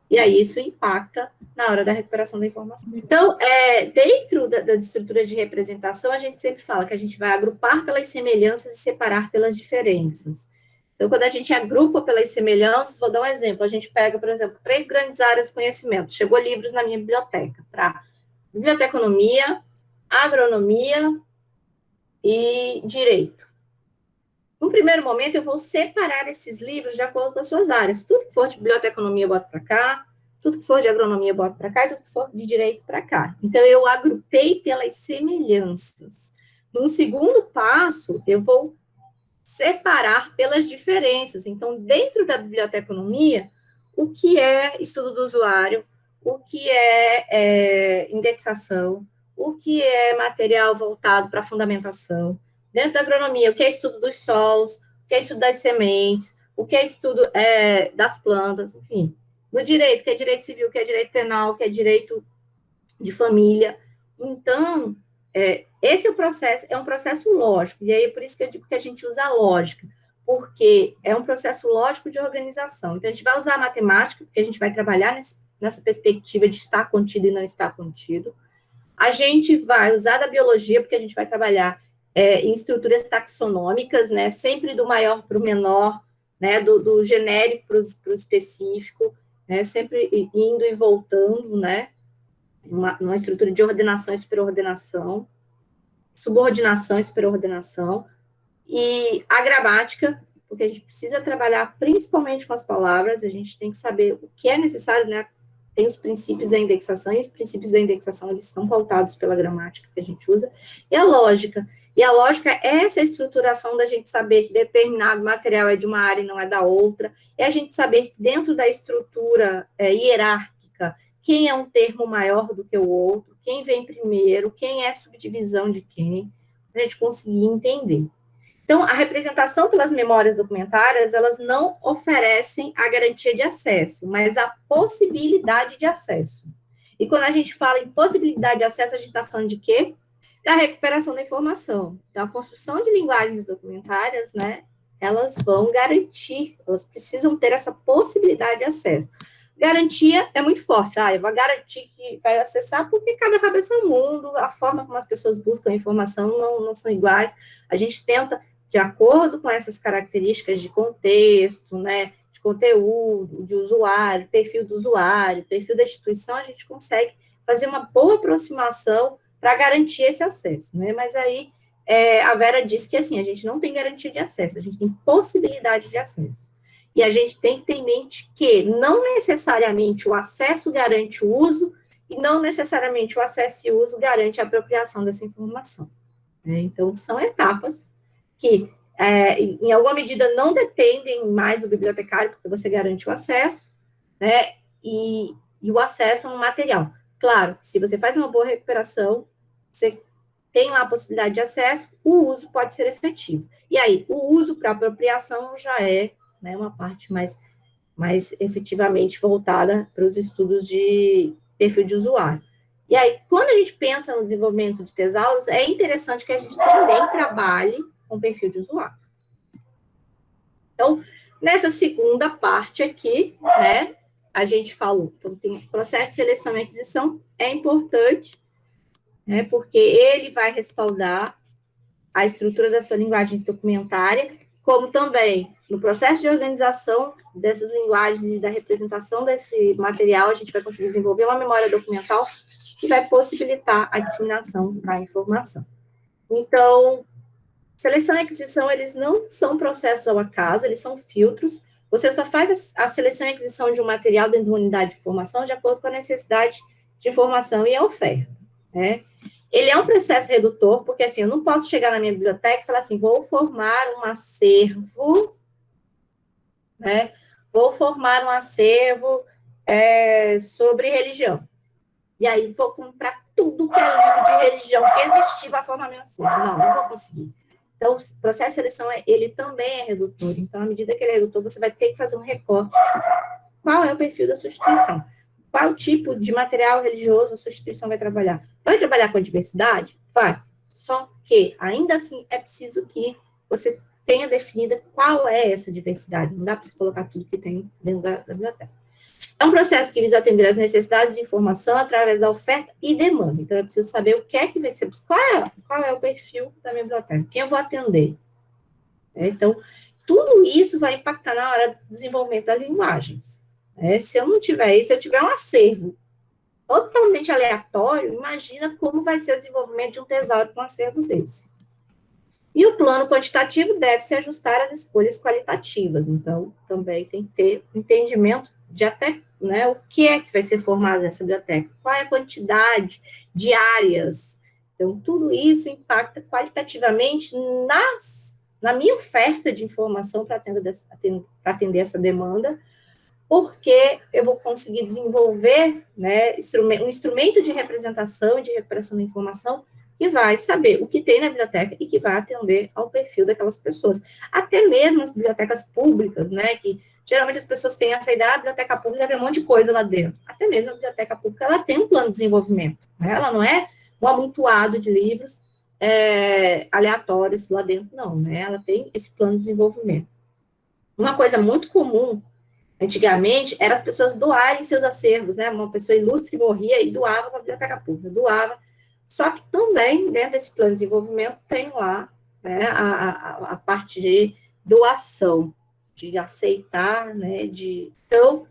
E aí isso impacta na hora da recuperação da informação. Então, dentro das estruturas de representação, a gente sempre fala que a gente vai agrupar pelas semelhanças e separar pelas diferenças. Então, quando a gente agrupa pelas semelhanças, vou dar um exemplo. A gente pega, por exemplo, 3 grandes áreas de conhecimento. Chegou livros na minha biblioteca, para biblioteconomia, agronomia e direito. No primeiro momento, eu vou separar esses livros de acordo com as suas áreas. Tudo que for de biblioteconomia, eu boto para cá. tudo que for de agronomia eu boto para cá, e tudo que for de direito para cá. Então, eu agrupei pelas semelhanças. No segundo passo, eu vou separar pelas diferenças. Então, dentro da biblioteconomia, o que é estudo do usuário, o que é indexação, o que é material voltado para fundamentação. Dentro da agronomia, o que é estudo dos solos, o que é estudo das sementes, o que é estudo das plantas, enfim. No direito, o que é direito civil, o que é direito penal, o que é direito de família. Então, esse é um processo lógico, e aí é por isso que eu digo que a gente usa a lógica, porque é um processo lógico de organização. Então, a gente vai usar a matemática, porque a gente vai trabalhar nessa perspectiva de estar contido e não estar contido. A gente vai usar da biologia, porque a gente vai trabalhar em estruturas taxonômicas, né, sempre do maior para o menor, né, do genérico para o específico, né, sempre indo e voltando, né, numa estrutura de ordenação e superordenação, subordinação e superordenação, e a gramática, porque a gente precisa trabalhar principalmente com as palavras, a gente tem que saber o que é necessário, né? Tem os princípios da indexação, e os princípios da indexação, eles estão pautados pela gramática que a gente usa, e a lógica. E a lógica é essa estruturação da gente saber que determinado material é de uma área e não é da outra, é a gente saber que dentro da estrutura hierárquica, quem é um termo maior do que o outro, quem vem primeiro, quem é subdivisão de quem, para a gente conseguir entender. Então, a representação pelas memórias documentárias, elas não oferecem a garantia de acesso, mas a possibilidade de acesso. E quando a gente fala em possibilidade de acesso, a gente está falando de quê? Da recuperação da informação. Então, a construção de linguagens documentárias, né, elas vão garantir, elas precisam ter essa possibilidade de acesso. Garantia é muito forte. Eu vou garantir que vai acessar, porque cada cabeça é um mundo, a forma como as pessoas buscam a informação não são iguais. A gente tenta, de acordo com essas características de contexto, né, de conteúdo, de usuário, perfil do usuário, perfil da instituição, a gente consegue fazer uma boa aproximação para garantir esse acesso, né? Mas aí a Vera disse que assim, a gente não tem garantia de acesso, a gente tem possibilidade de acesso. E a gente tem que ter em mente que não necessariamente o acesso garante o uso, e não necessariamente o acesso e o uso garante a apropriação dessa informação. Né? Então, são etapas que, em alguma medida, não dependem mais do bibliotecário, porque você garante o acesso, né? E o acesso a um material. Claro, se você faz uma boa recuperação, você tem lá a possibilidade de acesso, o uso pode ser efetivo. E aí, o uso para apropriação já é, né, uma parte mais efetivamente voltada para os estudos de perfil de usuário. E aí, quando a gente pensa no desenvolvimento de tesauros, é interessante que a gente também trabalhe com perfil de usuário. Então, nessa segunda parte aqui, né, a gente falou, então, tem um processo de seleção e aquisição, é importante, né, porque ele vai respaldar a estrutura da sua linguagem documentária, como também no processo de organização dessas linguagens e da representação desse material, a gente vai conseguir desenvolver uma memória documental que vai possibilitar a disseminação da informação. Então, seleção e aquisição, eles não são processos ao acaso, eles são filtros. Você só faz a seleção e aquisição de um material dentro de uma unidade de informação de acordo com a necessidade de informação e a oferta, né? Ele é um processo redutor, porque assim, eu não posso chegar na minha biblioteca e falar assim, vou formar um acervo, né? Vou formar um acervo sobre religião. E aí vou comprar tudo que é livro de religião que existir para formar meu acervo. Não vou conseguir. Então, o processo de seleção, ele também é redutor. Então, à medida que ele é redutor, você vai ter que fazer um recorte. Qual é o perfil da sua instituição? Qual tipo de material religioso a sua instituição vai trabalhar? Vai trabalhar com a diversidade? Vai. Só que, ainda assim, é preciso que você tenha definida qual é essa diversidade. Não dá para você colocar tudo que tem dentro da biblioteca. É um processo que visa atender às necessidades de informação através da oferta e demanda. Então, eu preciso saber o que é que vai ser, qual é o perfil da minha biblioteca, quem eu vou atender. Então, tudo isso vai impactar na hora do desenvolvimento das linguagens. Se eu não tiver isso, se eu tiver um acervo totalmente aleatório, imagina como vai ser o desenvolvimento de um tesouro com um acervo desse. E o plano quantitativo deve se ajustar às escolhas qualitativas. Então, também tem que ter entendimento de até né, o que é que vai ser formado nessa biblioteca, qual é a quantidade de áreas. Então, tudo isso impacta qualitativamente na minha oferta de informação para atender essa demanda, porque eu vou conseguir desenvolver, né, um instrumento de representação e de recuperação da informação que vai saber o que tem na biblioteca e que vai atender ao perfil daquelas pessoas. Até mesmo as bibliotecas públicas, né, que geralmente as pessoas têm essa ideia, a biblioteca pública tem um monte de coisa lá dentro. Até mesmo a biblioteca pública, ela tem um plano de desenvolvimento, né, ela não é um amontoado de livros aleatórios lá dentro, não, né, ela tem esse plano de desenvolvimento. Uma coisa muito comum antigamente, era as pessoas doarem seus acervos, né? Uma pessoa ilustre morria e doava para a biblioteca pública, doava. Só que também, dentro desse plano de desenvolvimento, tem lá, né, a parte de doação, de aceitar, né? Então,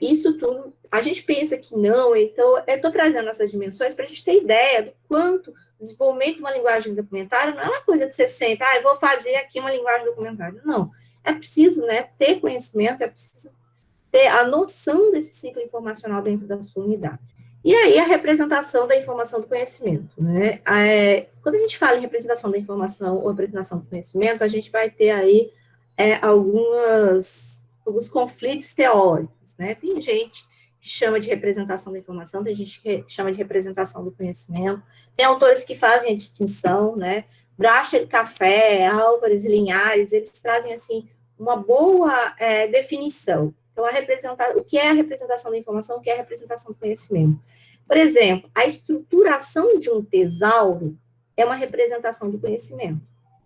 isso tudo, a gente pensa que não, então, eu estou trazendo essas dimensões para a gente ter ideia do quanto o desenvolvimento de uma linguagem documentária não é uma coisa que você senta, eu vou fazer aqui uma linguagem documentária. Não, é preciso, né, ter conhecimento, é preciso ter a noção desse ciclo informacional dentro da sua unidade. E aí, a representação da informação do conhecimento, né? Quando a gente fala em representação da informação ou representação do conhecimento, a gente vai ter aí alguns conflitos teóricos, né? Tem gente que chama de representação da informação, tem gente que chama de representação do conhecimento, tem autores que fazem a distinção, né? Bracher e Café, Álvares e Linhares, eles trazem, assim, uma boa definição. Então, o que é a representação da informação, o que é a representação do conhecimento? Por exemplo, a estruturação de um tesauro é uma representação do conhecimento,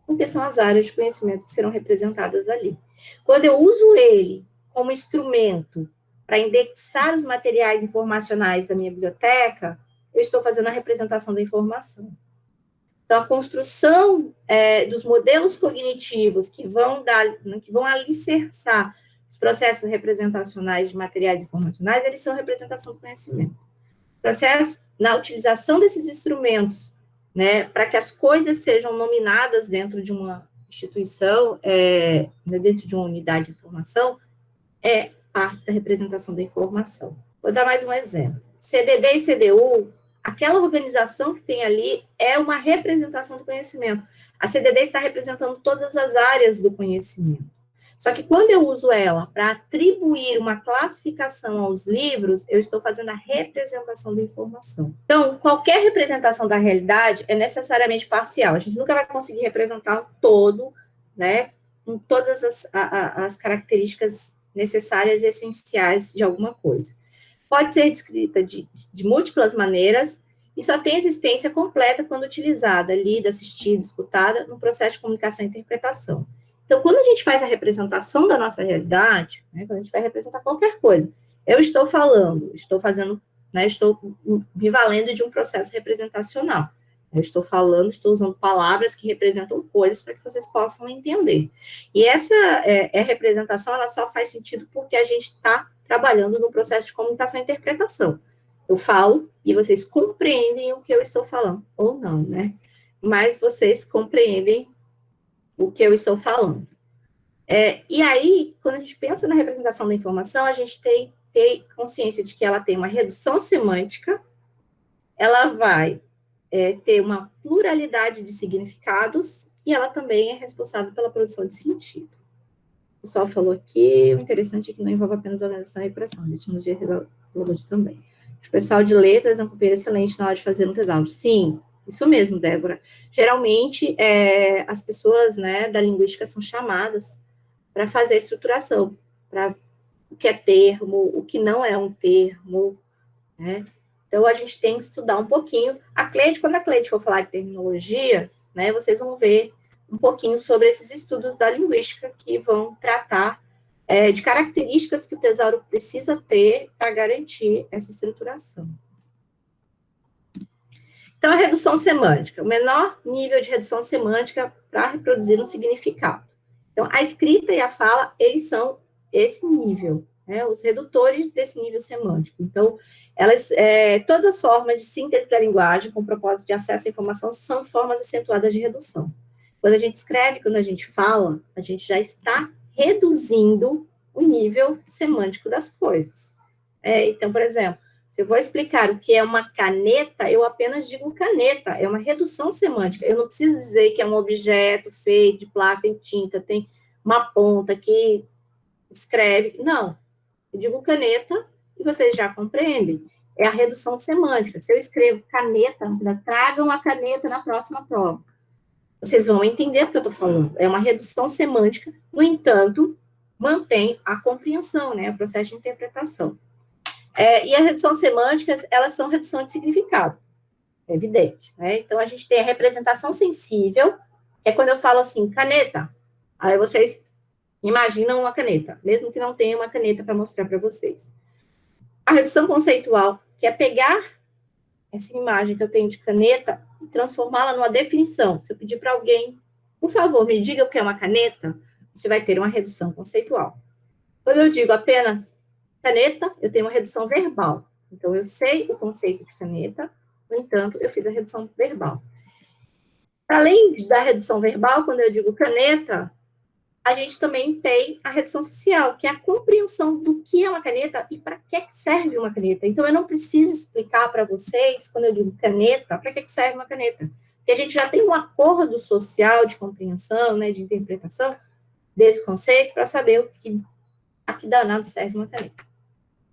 porque são as áreas de conhecimento que serão representadas ali. Quando eu uso ele como instrumento para indexar os materiais informacionais da minha biblioteca, eu estou fazendo a representação da informação. Então, a construção dos modelos cognitivos que vão alicerçar os processos representacionais de materiais informacionais, eles são representação do conhecimento. O processo, na utilização desses instrumentos, né, para que as coisas sejam nominadas dentro de uma instituição, dentro de uma unidade de informação, é parte da representação da informação. Vou dar mais um exemplo. CDD e CDU, aquela organização que tem ali é uma representação do conhecimento. A CDD está representando todas as áreas do conhecimento. Só que quando eu uso ela para atribuir uma classificação aos livros, eu estou fazendo a representação da informação. Então, qualquer representação da realidade é necessariamente parcial. A gente nunca vai conseguir representar um todo, né, com todas as características necessárias e essenciais de alguma coisa. Pode ser descrita de múltiplas maneiras e só tem existência completa quando utilizada, lida, assistida, escutada no processo de comunicação e interpretação. Então, quando a gente faz a representação da nossa realidade, né, quando a gente vai representar qualquer coisa, eu estou falando, estou fazendo, né, estou me valendo de um processo representacional. Eu estou falando, estou usando palavras que representam coisas para que vocês possam entender. E essa representação, ela só faz sentido porque a gente está trabalhando no processo de comunicação e interpretação. Eu falo e vocês compreendem o que eu estou falando, ou não, né? Mas vocês compreendem o que eu estou falando. E aí, quando a gente pensa na representação da informação, a gente tem consciência de que ela tem uma redução semântica, ela vai ter uma pluralidade de significados, e ela também é responsável pela produção de sentido. O pessoal falou aqui, o interessante é que não envolve apenas organização e recuperação, a etimologia e também. O pessoal de letras é um companheiro excelente na hora de fazer um tesauro. Sim, isso mesmo, Débora. Geralmente, as pessoas, né, da linguística são chamadas para fazer a estruturação, para o que é termo, o que não é um termo, né? Então, a gente tem que estudar um pouquinho. Quando a Cleide for falar de terminologia, né, vocês vão ver um pouquinho sobre esses estudos da linguística que vão tratar de características que o tesauro precisa ter para garantir essa estruturação. Então, a redução semântica, o menor nível de redução semântica para reproduzir um significado. Então, a escrita e a fala, eles são esse nível, né, os redutores desse nível semântico. Então, todas as formas de síntese da linguagem com propósito de acesso à informação são formas acentuadas de redução. Quando a gente escreve, quando a gente fala, a gente já está reduzindo o nível semântico das coisas. Então, por exemplo, se eu vou explicar o que é uma caneta, eu apenas digo caneta, é uma redução semântica. Eu não preciso dizer que é um objeto feito de placa e tinta, tem uma ponta que escreve. Não, eu digo caneta e vocês já compreendem. É a redução semântica. Se eu escrevo caneta, tragam a caneta na próxima prova. Vocês vão entender o que eu estou falando. É uma redução semântica, no entanto, mantém a compreensão, né? O processo de interpretação. E as reduções semânticas, elas são redução de significado, é evidente, né? Então, a gente tem a representação sensível, que é quando eu falo assim, caneta, aí vocês imaginam uma caneta, mesmo que não tenha uma caneta para mostrar para vocês. A redução conceitual, que é pegar essa imagem que eu tenho de caneta e transformá-la numa definição. Se eu pedir para alguém, por favor, me diga o que é uma caneta, você vai ter uma redução conceitual. Quando eu digo apenas caneta, eu tenho uma redução verbal. Então, eu sei o conceito de caneta, no entanto, eu fiz a redução verbal. Além da redução verbal, quando eu digo caneta, a gente também tem a redução social, que é a compreensão do que é uma caneta e para que serve uma caneta. Então, eu não preciso explicar para vocês, quando eu digo caneta, para que serve uma caneta. Porque a gente já tem um acordo social de compreensão, né, de interpretação desse conceito, para saber a que danado serve uma caneta.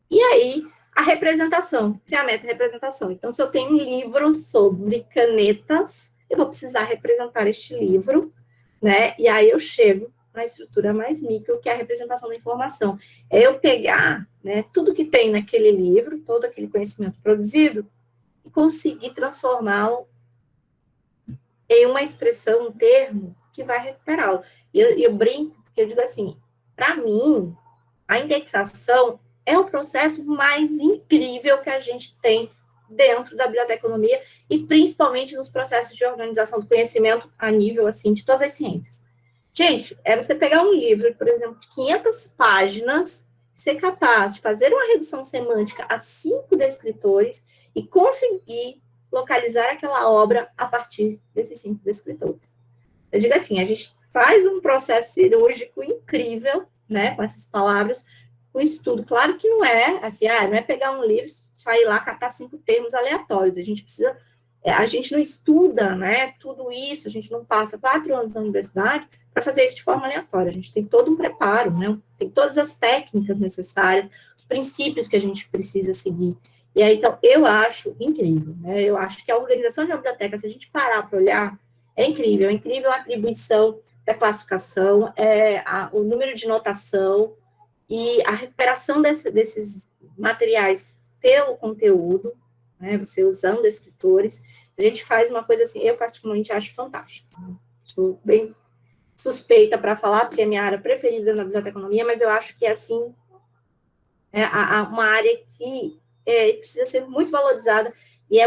E aí, a representação, que é a meta-representação. Então, se eu tenho um livro sobre canetas, eu vou precisar representar este livro, né? E aí eu chego na estrutura mais micro, que é a representação da informação. É eu pegar, né, tudo que tem naquele livro, todo aquele conhecimento produzido, e conseguir transformá-lo em uma expressão, um termo, que vai recuperá-lo. E eu brinco, porque eu digo assim, para mim, a indexação é o processo mais incrível que a gente tem dentro da biblioteconomia e principalmente nos processos de organização do conhecimento a nível, assim, de todas as ciências. Gente, é você pegar um livro, por exemplo, de 500 páginas, ser capaz de fazer uma redução semântica a 5 descritores e conseguir localizar aquela obra a partir desses 5 descritores. Eu digo assim, a gente faz um processo cirúrgico incrível, né, com essas palavras, um estudo. Claro que não é assim, não é pegar um livro, sair lá, catar 5 termos aleatórios. A gente precisa, a gente não estuda, né, tudo isso, a gente não passa 4 anos na universidade para fazer isso de forma aleatória. A gente tem todo um preparo, né, tem todas as técnicas necessárias, os princípios que a gente precisa seguir. E aí, então, eu acho incrível, né, eu acho que a organização de uma biblioteca, se a gente parar para olhar, é incrível a atribuição da classificação, o número de notação, e a recuperação desses materiais pelo conteúdo, né, você usando escritores, a gente faz uma coisa assim, eu particularmente acho fantástica. Sou bem suspeita para falar, porque é a minha área preferida na biblioteconomia, mas eu acho que é assim, uma área que precisa ser muito valorizada, e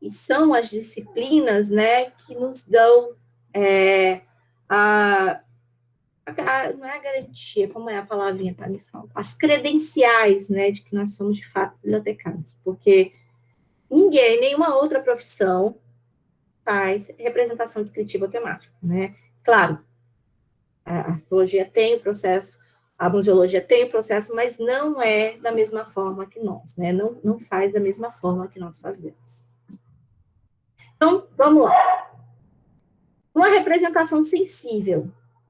e são as disciplinas, né, que nos dão não é a garantia, como é a palavrinha, tá? Me fala. As credenciais, né, de que nós somos, de fato, bibliotecários. Porque nenhuma outra profissão faz representação descritiva ou temática, né? Claro, a arqueologia tem o processo, a museologia tem o processo, mas não é da mesma forma que nós, né? Não faz da mesma forma que nós fazemos. Então, vamos lá. Uma representação sensível.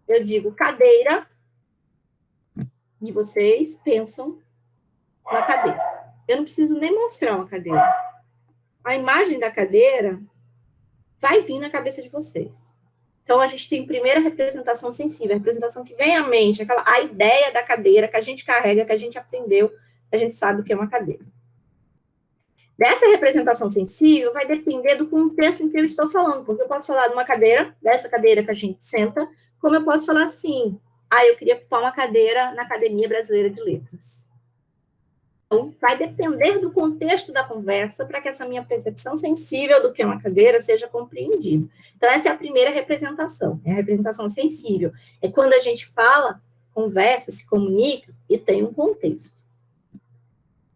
Eu digo cadeira, e vocês pensam na cadeira. Eu não preciso nem mostrar uma cadeira. A imagem da cadeira vai vir na cabeça de vocês. Então, a gente tem primeiro a representação sensível, a representação que vem à mente, a ideia da cadeira que a gente carrega, que a gente aprendeu, a gente sabe o que é uma cadeira. Dessa representação sensível vai depender do contexto em que eu estou falando, porque eu posso falar de uma cadeira, dessa cadeira que a gente senta, como eu posso falar assim, eu queria ocupar uma cadeira na Academia Brasileira de Letras. Então, vai depender do contexto da conversa para que essa minha percepção sensível do que é uma cadeira seja compreendida. Então, essa é a primeira representação, a representação sensível. É quando a gente fala, conversa, se comunica e tem um contexto.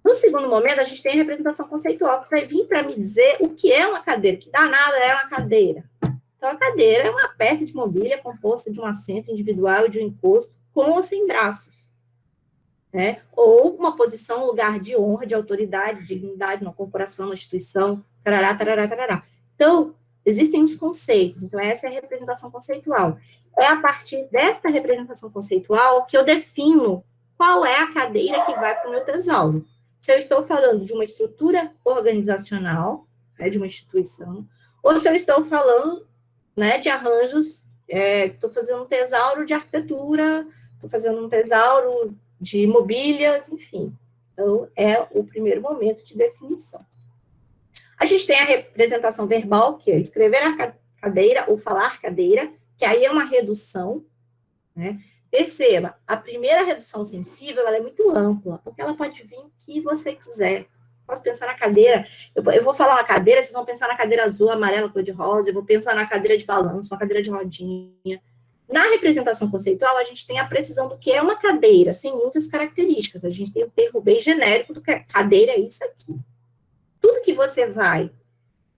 No segundo momento, a gente tem a representação conceitual, que vai vir para me dizer o que é uma cadeira, que danada é uma cadeira. Então, a cadeira é uma peça de mobília composta de um assento individual e de um encosto, com ou sem braços. né? Ou uma posição, lugar de honra, de autoridade, dignidade, numa corporação, numa instituição, tarará, tarará, tarará. Então, existem os conceitos. Então, essa é a representação conceitual. É a partir desta representação conceitual que eu defino qual é a cadeira que vai para o meu tesauro. Se eu estou falando de uma estrutura organizacional, né, de uma instituição, ou se eu estou falando, né, de arranjos, estou fazendo um tesauro de arquitetura, estou fazendo um tesauro de mobílias, enfim. Então, é o primeiro momento de definição. A gente tem a representação verbal, que é escrever a cadeira ou falar cadeira, que aí é uma redução, né? Perceba, a primeira redução sensível, ela é muito ampla, porque ela pode vir o que você quiser. Posso pensar na cadeira, eu vou falar uma cadeira, vocês vão pensar na cadeira azul, amarela, cor de rosa, eu vou pensar na cadeira de balanço, uma cadeira de rodinha. Na representação conceitual, a gente tem a precisão do que é uma cadeira, sem muitas características. A gente tem um termo bem genérico do que cadeira é isso aqui. Tudo que você vai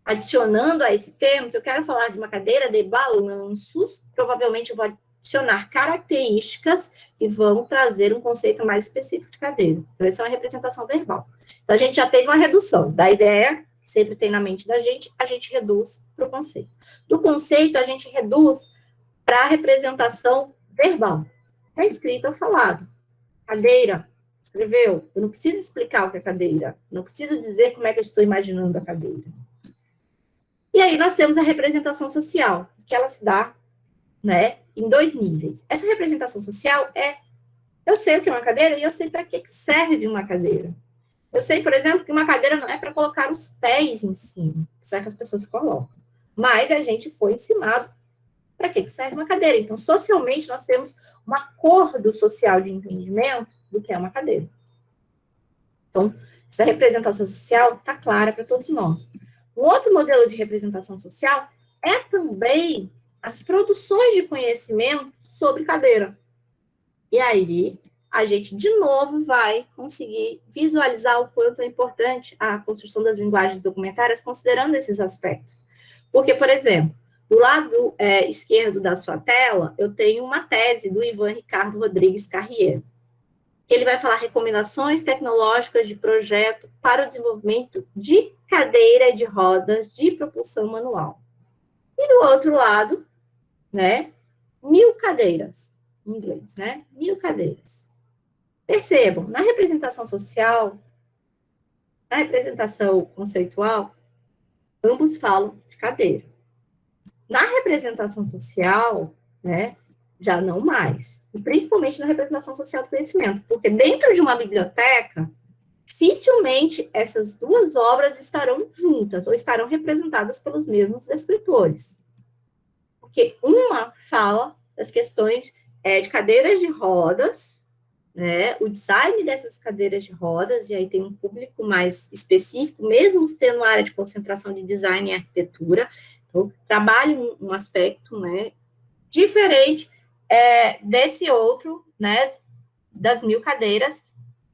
adicionando a esse termo, se eu quero falar de uma cadeira de balanços, provavelmente eu vou adicionar características que vão trazer um conceito mais específico de cadeira. Então, essa é uma representação verbal. Então, a gente já teve uma redução da ideia, que sempre tem na mente da gente, a gente reduz para o conceito. Do conceito, a gente reduz para a representação verbal. É escrito ou falado. Cadeira, escreveu. Eu não preciso explicar o que é cadeira. Não preciso dizer como é que eu estou imaginando a cadeira. E aí nós temos a representação social, que ela se dá, né, em 2 níveis. Essa representação social eu sei o que é uma cadeira e eu sei para que serve uma cadeira. Eu sei, por exemplo, que uma cadeira não é para colocar os pés em cima, apesar que as pessoas colocam. Mas a gente foi ensinado para que serve uma cadeira. Então, socialmente, nós temos um acordo social de entendimento do que é uma cadeira. Então, essa representação social está clara para todos nós. Um outro modelo de representação social é também as produções de conhecimento sobre cadeira. E aí, a gente, de novo, vai conseguir visualizar o quanto é importante a construção das linguagens documentárias, considerando esses aspectos. Porque, por exemplo, do lado esquerdo da sua tela, eu tenho uma tese do Ivan Ricardo Rodrigues Carrier. Ele vai falar recomendações tecnológicas de projeto para o desenvolvimento de cadeira de rodas de propulsão manual. E do outro lado, né, 1000 cadeiras, em inglês, né, 1000 cadeiras. Percebam, na representação social, na representação conceitual, ambos falam de cadeira. Na representação social, né, já não mais. E principalmente na representação social do conhecimento, porque dentro de uma biblioteca, dificilmente essas duas obras estarão juntas ou estarão representadas pelos mesmos escritores. Porque uma fala das questões de cadeiras de rodas, né, o design dessas cadeiras de rodas, e aí tem um público mais específico, mesmo tendo uma área de concentração de design e arquitetura. Então, trabalho um aspecto, né, diferente desse outro, né, das 1000 cadeiras,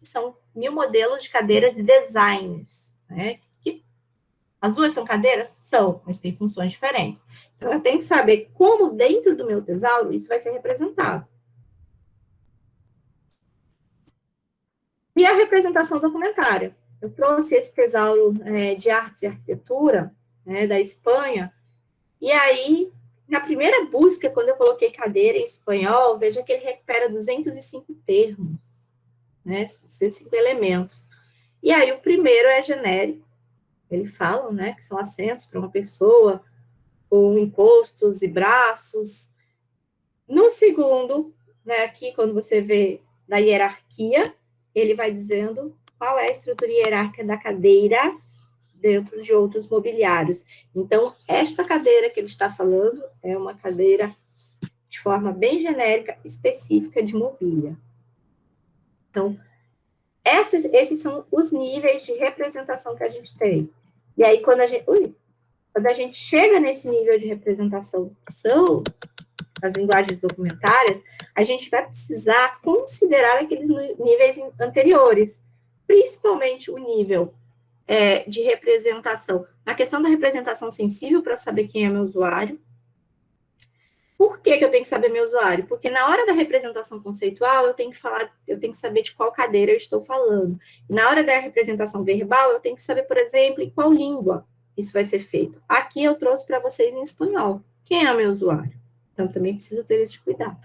que são 1000 modelos de cadeiras de designs, né, que as duas são cadeiras? São, mas têm funções diferentes. Então, eu tenho que saber como, dentro do meu tesauro, isso vai ser representado. E a representação documentária. Eu trouxe esse tesauro de artes e arquitetura, né, da Espanha, e aí, na primeira busca, quando eu coloquei cadeira em espanhol, veja que ele recupera 205 termos, né, 205 elementos. E aí, o primeiro é genérico, eles falam, né, que são assentos para uma pessoa, com encostos e braços. No segundo, né, aqui, quando você vê da hierarquia, ele vai dizendo qual é a estrutura hierárquica da cadeira dentro de outros mobiliários. Então, esta cadeira que ele está falando é uma cadeira de forma bem genérica, específica de mobília. Então, esses são os níveis de representação que a gente tem. E aí, quando a gente chega nesse nível de representação, que são as linguagens documentárias, a gente vai precisar considerar aqueles níveis anteriores, principalmente o nível de representação. Na questão da representação sensível, para saber quem é meu usuário, Por que eu tenho que saber meu usuário? Porque na hora da representação conceitual, eu tenho que saber de qual cadeira eu estou falando. Na hora da representação verbal, eu tenho que saber, por exemplo, em qual língua isso vai ser feito. Aqui eu trouxe para vocês em espanhol. Quem é o meu usuário? Então, também preciso ter esse cuidado.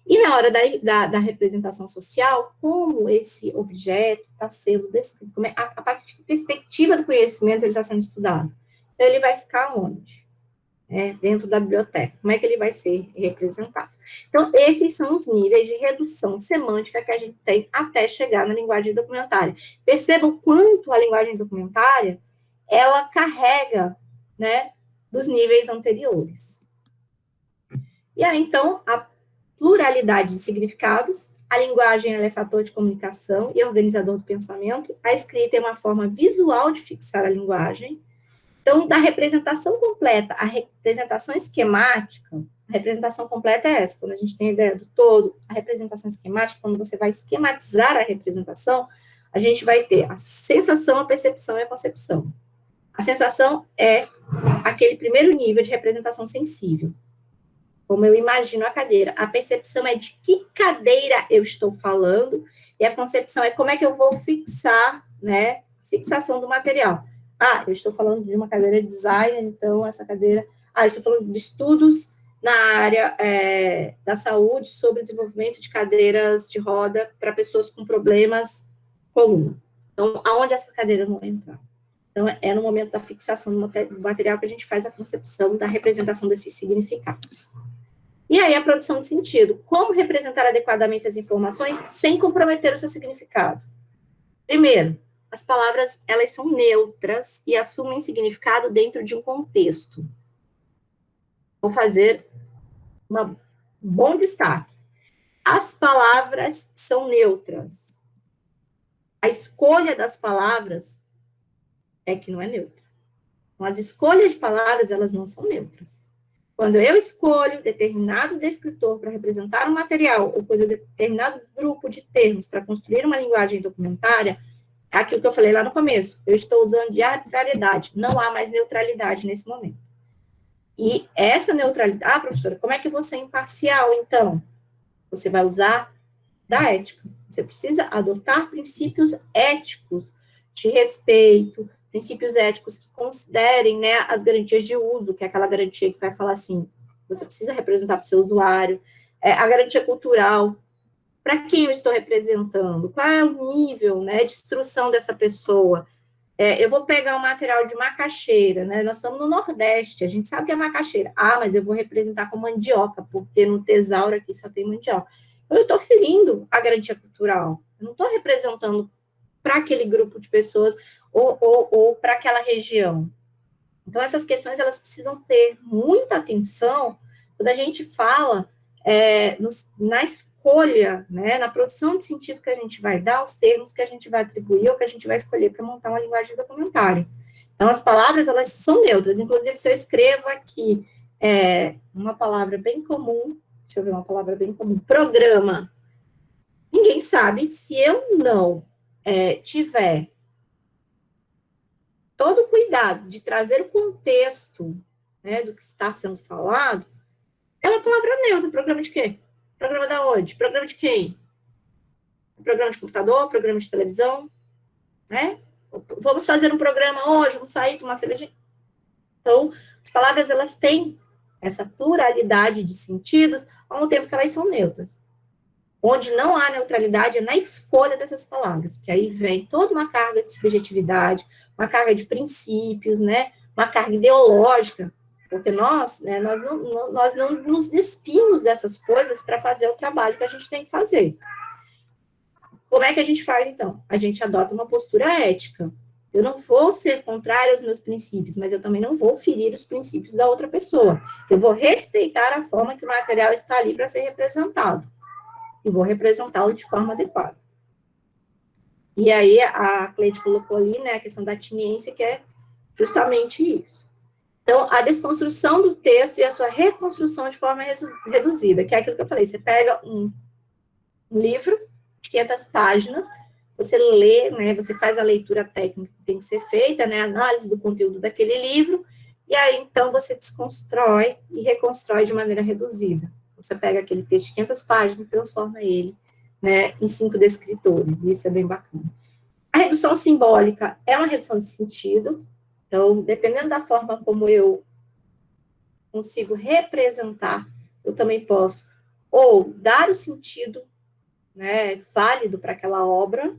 E na hora da representação social, como esse objeto está sendo descrito, a partir de perspectiva do conhecimento ele está sendo estudado. Então, ele vai ficar onde? Dentro da biblioteca. Como é que ele vai ser representado? Então, esses são os níveis de redução semântica que a gente tem até chegar na linguagem documentária. Percebam quanto a linguagem documentária, ela carrega, né, dos níveis anteriores. E aí, então, a pluralidade de significados, a linguagem ela é fator de comunicação e organizador do pensamento, a escrita é uma forma visual de fixar a linguagem. Então, da representação completa, a representação esquemática, a representação completa é essa, quando a gente tem a ideia do todo, a representação esquemática, quando você vai esquematizar a representação, a gente vai ter a sensação, a percepção e a concepção. A sensação é aquele primeiro nível de representação sensível, como eu imagino a cadeira. A percepção é de que cadeira eu estou falando, e a concepção é como é que eu vou fixar, né, fixação do material. Eu estou falando de uma cadeira de design, então essa cadeira... eu estou falando de estudos na área da saúde sobre desenvolvimento de cadeiras de roda para pessoas com problemas coluna. Então, aonde essa cadeira não vai entrar? Então, é no momento da fixação do material que a gente faz a concepção da representação desses significados. E aí, a produção de sentido. Como representar adequadamente as informações sem comprometer o seu significado? Primeiro, as palavras, elas são neutras e assumem significado dentro de um contexto. Vou fazer um bom destaque. As palavras são neutras. A escolha das palavras é que não é neutra. Então, as escolhas de palavras, elas não são neutras. Quando eu escolho determinado descritor para representar um material, ou quando determinado grupo de termos para construir uma linguagem documentária, é aquilo que eu falei lá no começo. Eu estou usando de arbitrariedade. Não há mais neutralidade nesse momento. E essa neutralidade... professora, como é que você é imparcial, então? Você vai usar da ética. Você precisa adotar princípios éticos de respeito, princípios éticos que considerem, né, as garantias de uso, que é aquela garantia que vai falar assim, você precisa representar para o seu usuário, a garantia cultural, para quem eu estou representando, qual é o nível, né, de instrução dessa pessoa. Eu vou pegar um material de macaxeira, né, nós estamos no Nordeste, a gente sabe que é macaxeira. Mas eu vou representar com mandioca, porque no tesauro aqui só tem mandioca. Eu estou ferindo a garantia cultural, eu não estou representando para aquele grupo de pessoas ou para aquela região. Então, essas questões, elas precisam ter muita atenção quando a gente fala na escolha, né, na produção de sentido que a gente vai dar, os termos que a gente vai atribuir ou que a gente vai escolher para montar uma linguagem documentária. Então, as palavras, elas são neutras. Inclusive, se eu escrevo aqui uma palavra bem comum, deixa eu ver uma palavra bem comum, programa. Ninguém sabe, se eu não tiver todo o cuidado de trazer o contexto, né, do que está sendo falado, é uma palavra neutra. Programa de quê? Programa da onde? Programa de quem? Programa de computador? Programa de televisão? Né? Vamos fazer um programa hoje, vamos sair, tomar cerveja. Então, as palavras, elas têm essa pluralidade de sentidos, ao mesmo tempo que elas são neutras. Onde não há neutralidade é na escolha dessas palavras, porque aí vem toda uma carga de subjetividade, uma carga de princípios, né? Uma carga ideológica, porque nós não nos despimos dessas coisas para fazer o trabalho que a gente tem que fazer. Como é que a gente faz, então? A gente adota uma postura ética. Eu não vou ser contrário aos meus princípios, mas eu também não vou ferir os princípios da outra pessoa. Eu vou respeitar a forma que o material está ali para ser representado. E vou representá-lo de forma adequada. E aí, a Cleide colocou ali, né, a questão da atiniência, que é justamente isso. Então, a desconstrução do texto e a sua reconstrução de forma reduzida, que é aquilo que eu falei, você pega um livro de 500 páginas, você lê, né, você faz a leitura técnica que tem que ser feita, né, a análise do conteúdo daquele livro, e aí, então, você desconstrói e reconstrói de maneira reduzida. Você pega aquele texto de 500 páginas e transforma ele, né, em 5 descritores, e isso é bem bacana. A redução simbólica é uma redução de sentido, então, dependendo da forma como eu consigo representar, eu também posso ou dar o sentido, né, válido para aquela obra,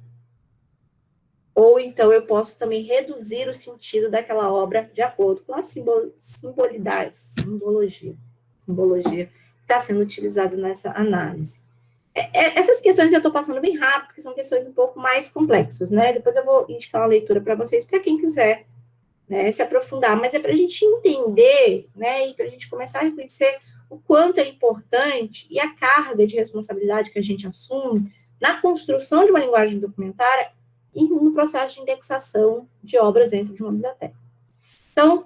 ou então eu posso também reduzir o sentido daquela obra de acordo com a simbologia que está sendo utilizada nessa análise. Essas questões eu estou passando bem rápido, porque são questões um pouco mais complexas, né? Depois eu vou indicar uma leitura para vocês, para quem quiser, né, se aprofundar, mas é para a gente entender, né, e para a gente começar a reconhecer o quanto é importante e a carga de responsabilidade que a gente assume na construção de uma linguagem documentária e no processo de indexação de obras dentro de uma biblioteca. Então,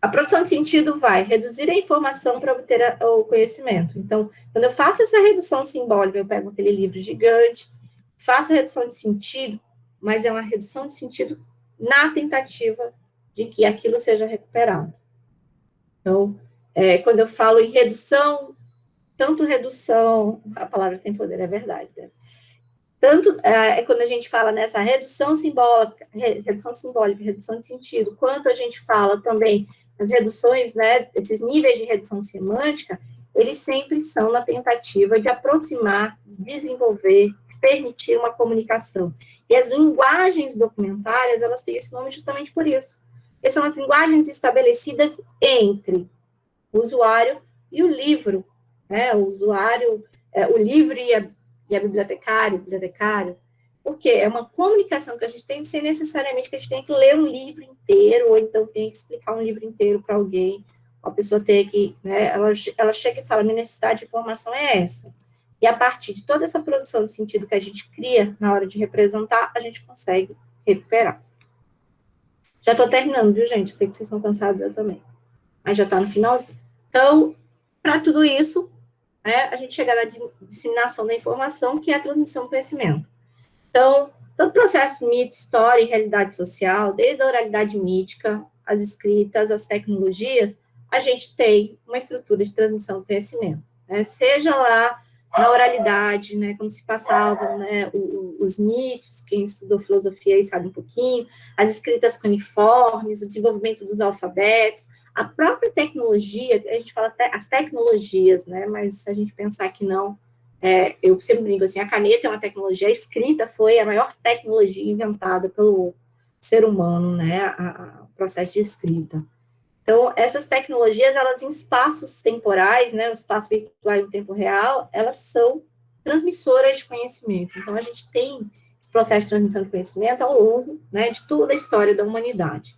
a produção de sentido vai reduzir a informação para obter o conhecimento. Então, quando eu faço essa redução simbólica, eu pego aquele livro gigante, faço a redução de sentido, mas é uma redução de sentido na tentativa de que aquilo seja recuperado. Então, quando eu falo em redução, tanto redução, a palavra tem poder, é verdade, né? Tanto quando a gente fala nessa redução simbólica, redução de sentido, quanto a gente fala também as reduções, né, esses níveis de redução semântica, eles sempre são na tentativa de aproximar, de desenvolver, de permitir uma comunicação. E as linguagens documentárias, elas têm esse nome justamente por isso. Que são as linguagens estabelecidas entre o usuário e o livro, né? O usuário, o livro e a bibliotecário, porque é uma comunicação que a gente tem sem necessariamente que a gente tem que ler um livro inteiro, ou então tem que explicar um livro inteiro para alguém, a pessoa tem que, né, ela chega e fala, minha necessidade de informação é essa. E a partir de toda essa produção de sentido que a gente cria na hora de representar, a gente consegue recuperar. Já estou terminando, viu, gente? Eu sei que vocês estão cansados, eu também. Mas já está no finalzinho. Então, para tudo isso, a gente chega na disseminação da informação, que é a transmissão do conhecimento. Então, todo o processo mito, história e realidade social, desde a oralidade mítica, as escritas, as tecnologias, a gente tem uma estrutura de transmissão do conhecimento. Né? Seja lá na oralidade, né, como se passavam, né, os mitos, quem estudou filosofia aí sabe um pouquinho, as escritas cuneiformes, o desenvolvimento dos alfabetos, a própria tecnologia, a gente fala até as tecnologias, né, mas se a gente pensar que não, eu sempre digo assim, a caneta é uma tecnologia, a escrita foi a maior tecnologia inventada pelo ser humano, né, o processo de escrita. Então, essas tecnologias, elas em espaços temporais, né, no espaço virtual e no tempo real, elas são transmissoras de conhecimento. Então, a gente tem esse processo de transmissão de conhecimento ao longo, né, de toda a história da humanidade.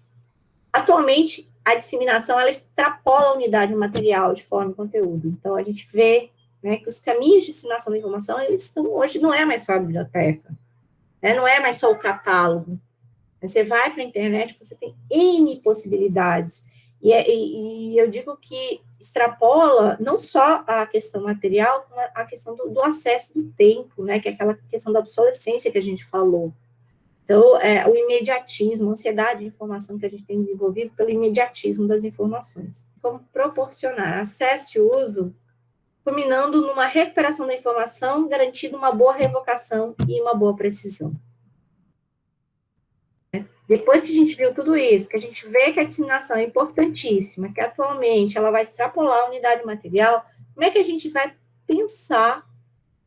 Atualmente, a disseminação, ela extrapola a unidade material de forma e conteúdo. Então, a gente vê, né, que os caminhos de disseminação da informação, eles estão hoje, não é mais só a biblioteca, né, não é mais só o catálogo. Você vai para a internet, você tem N possibilidades. E eu digo que extrapola não só a questão material, como a questão do acesso do tempo, né, que é aquela questão da obsolescência que a gente falou. Então, o imediatismo, a ansiedade de informação que a gente tem desenvolvido pelo imediatismo das informações. Como proporcionar acesso e uso, culminando numa recuperação da informação, garantindo uma boa revocação e uma boa precisão. Depois que a gente viu tudo isso, que a gente vê que a disseminação é importantíssima, que atualmente ela vai extrapolar a unidade material, como é que a gente vai pensar,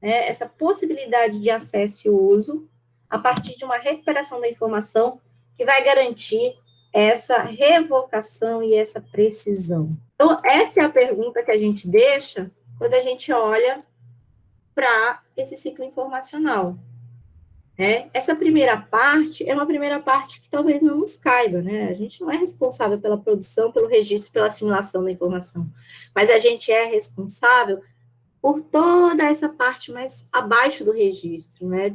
né, essa possibilidade de acesso e uso a partir de uma recuperação da informação que vai garantir essa revocação e essa precisão? Então, essa é a pergunta que a gente deixa quando a gente olha para esse ciclo informacional. Essa primeira parte é uma primeira parte que talvez não nos caiba, né? A gente não é responsável pela produção, pelo registro, pela assimilação da informação, mas a gente é responsável por toda essa parte mais abaixo do registro, né?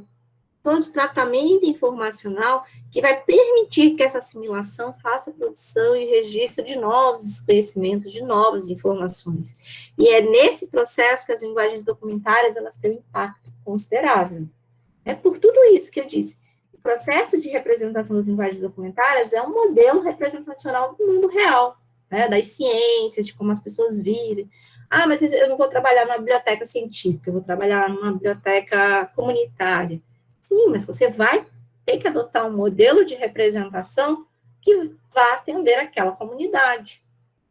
Todo o tratamento informacional que vai permitir que essa assimilação faça produção e registro de novos conhecimentos, de novas informações. E é nesse processo que as linguagens documentárias elas têm um impacto considerável. É por tudo isso que eu disse. O processo de representação das linguagens documentárias é um modelo representacional do mundo real. né, das ciências, de como as pessoas vivem. Ah, mas eu não vou trabalhar numa biblioteca científica, eu vou trabalhar numa biblioteca comunitária. Sim, mas você vai ter que adotar um modelo de representação que vá atender aquela comunidade.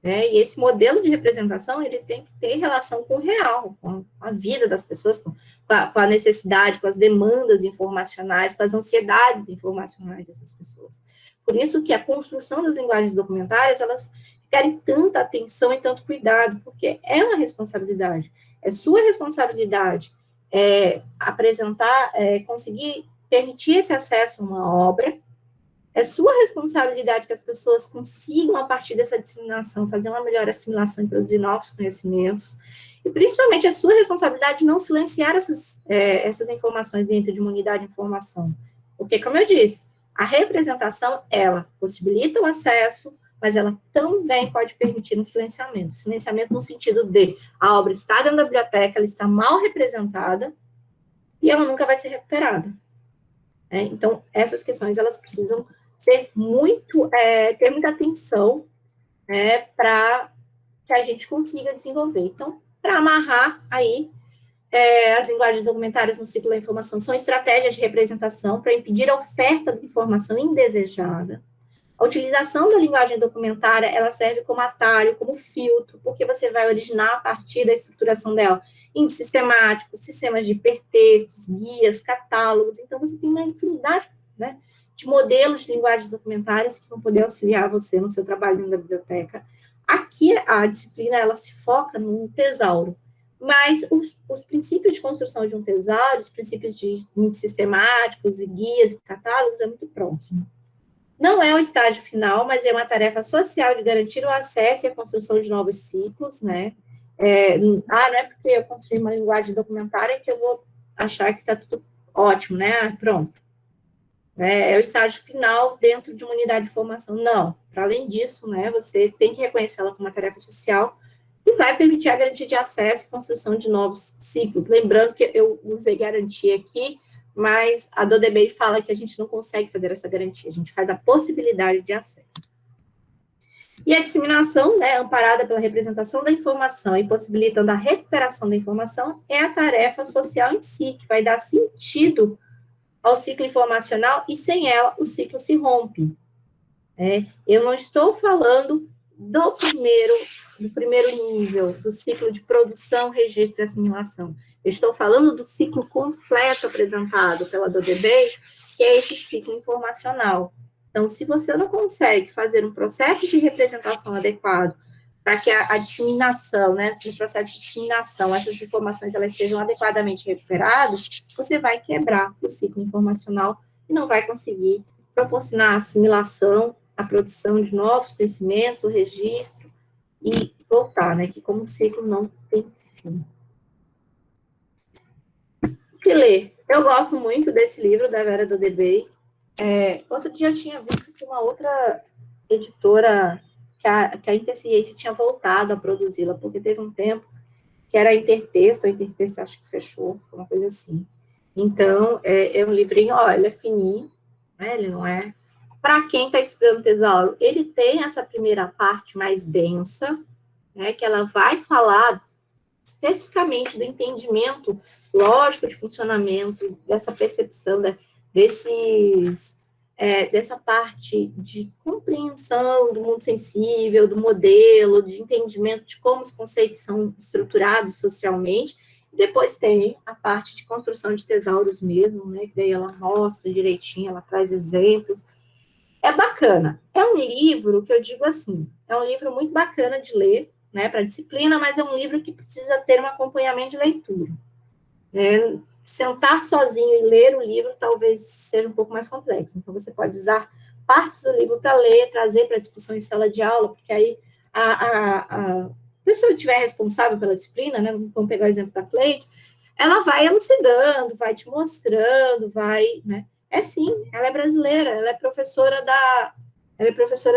Né? E esse modelo de representação, ele tem que ter relação com o real, com a vida das pessoas, com a necessidade, com as demandas informacionais, com as ansiedades informacionais dessas pessoas. Por isso que a construção das linguagens documentárias, elas querem tanta atenção e tanto cuidado, porque é uma responsabilidade, é sua responsabilidade apresentar, conseguir permitir esse acesso a uma obra. É sua responsabilidade que as pessoas consigam, a partir dessa disseminação, fazer uma melhor assimilação e produzir novos conhecimentos. E, principalmente, é sua responsabilidade não silenciar essas informações dentro de uma unidade de informação. Porque, como eu disse, a representação, ela possibilita o acesso, mas ela também pode permitir um silenciamento. Silenciamento no sentido de a obra está dentro da biblioteca, ela está mal representada e ela nunca vai ser recuperada. Então, essas questões, elas precisam ser ter muita atenção para que a gente consiga desenvolver. Então, para amarrar aí, as linguagens documentárias no ciclo da informação são estratégias de representação para impedir a oferta de informação indesejada. A utilização da linguagem documentária, ela serve como atalho, como filtro, porque você vai originar a partir da estruturação dela índices sistemáticos, sistemas de hipertextos, guias, catálogos. Então, você tem uma infinidade, né, de modelos de linguagens documentárias que vão poder auxiliar você no seu trabalho na biblioteca. Aqui, a disciplina, ela se foca num tesauro, mas os princípios de construção de um tesauro, os princípios de índices sistemáticos e guias e catálogos é muito próximo. Não é o estágio final, mas é uma tarefa social de garantir o acesso e a construção de novos ciclos, né? Não é porque eu construí uma linguagem documentária que eu vou achar que está tudo ótimo, né? Pronto. É o estágio final dentro de uma unidade de formação. Não. Para além disso, né, você tem que reconhecê-la como uma tarefa social e vai permitir a garantia de acesso e construção de novos ciclos. Lembrando que eu usei garantia aqui, mas a Dodebei fala que a gente não consegue fazer essa garantia, a gente faz a possibilidade de acesso. E a disseminação, né, amparada pela representação da informação e possibilitando a recuperação da informação, é a tarefa social em si, que vai dar sentido ao ciclo informacional, e sem ela o ciclo se rompe. Eu não estou falando do primeiro nível, do ciclo de produção, registro e assimilação. Eu estou falando do ciclo completo apresentado pela Dodebei, que é esse ciclo informacional. Então, se você não consegue fazer um processo de representação adequado para que a disseminação, né, no processo de disseminação, essas informações elas sejam adequadamente recuperadas, você vai quebrar o ciclo informacional e não vai conseguir proporcionar a assimilação, a produção de novos conhecimentos, o registro e voltar, né, que como ciclo não tem fim. O que ler? Eu gosto muito desse livro da Vera Dodebei. Outro dia eu tinha visto que uma outra editora, que a Interciência tinha voltado a produzi-la, porque teve um tempo que era a Intertexto acho que fechou, foi uma coisa assim. Então, é um livrinho, ele é fininho, né, ele não é... Para quem está estudando tesauro, ele tem essa primeira parte mais densa, né, que ela vai falar especificamente do entendimento lógico de funcionamento, dessa percepção, dessa parte de compreensão do mundo sensível, do modelo, de entendimento de como os conceitos são estruturados socialmente. Depois tem a parte de construção de tesauros mesmo, né, que daí ela mostra direitinho, ela traz exemplos. É bacana. É um livro que eu digo assim, é um livro muito bacana de ler, né, para disciplina, mas é um livro que precisa ter um acompanhamento de leitura. Né? Sentar sozinho e ler o livro talvez seja um pouco mais complexo. Então, você pode usar partes do livro para ler, trazer para discussão em sala de aula, porque aí a pessoa que estiver responsável pela disciplina, né, vamos pegar o exemplo da Cleide, ela vai elucidando, vai te mostrando, né? Sim, ela é brasileira, ela é professora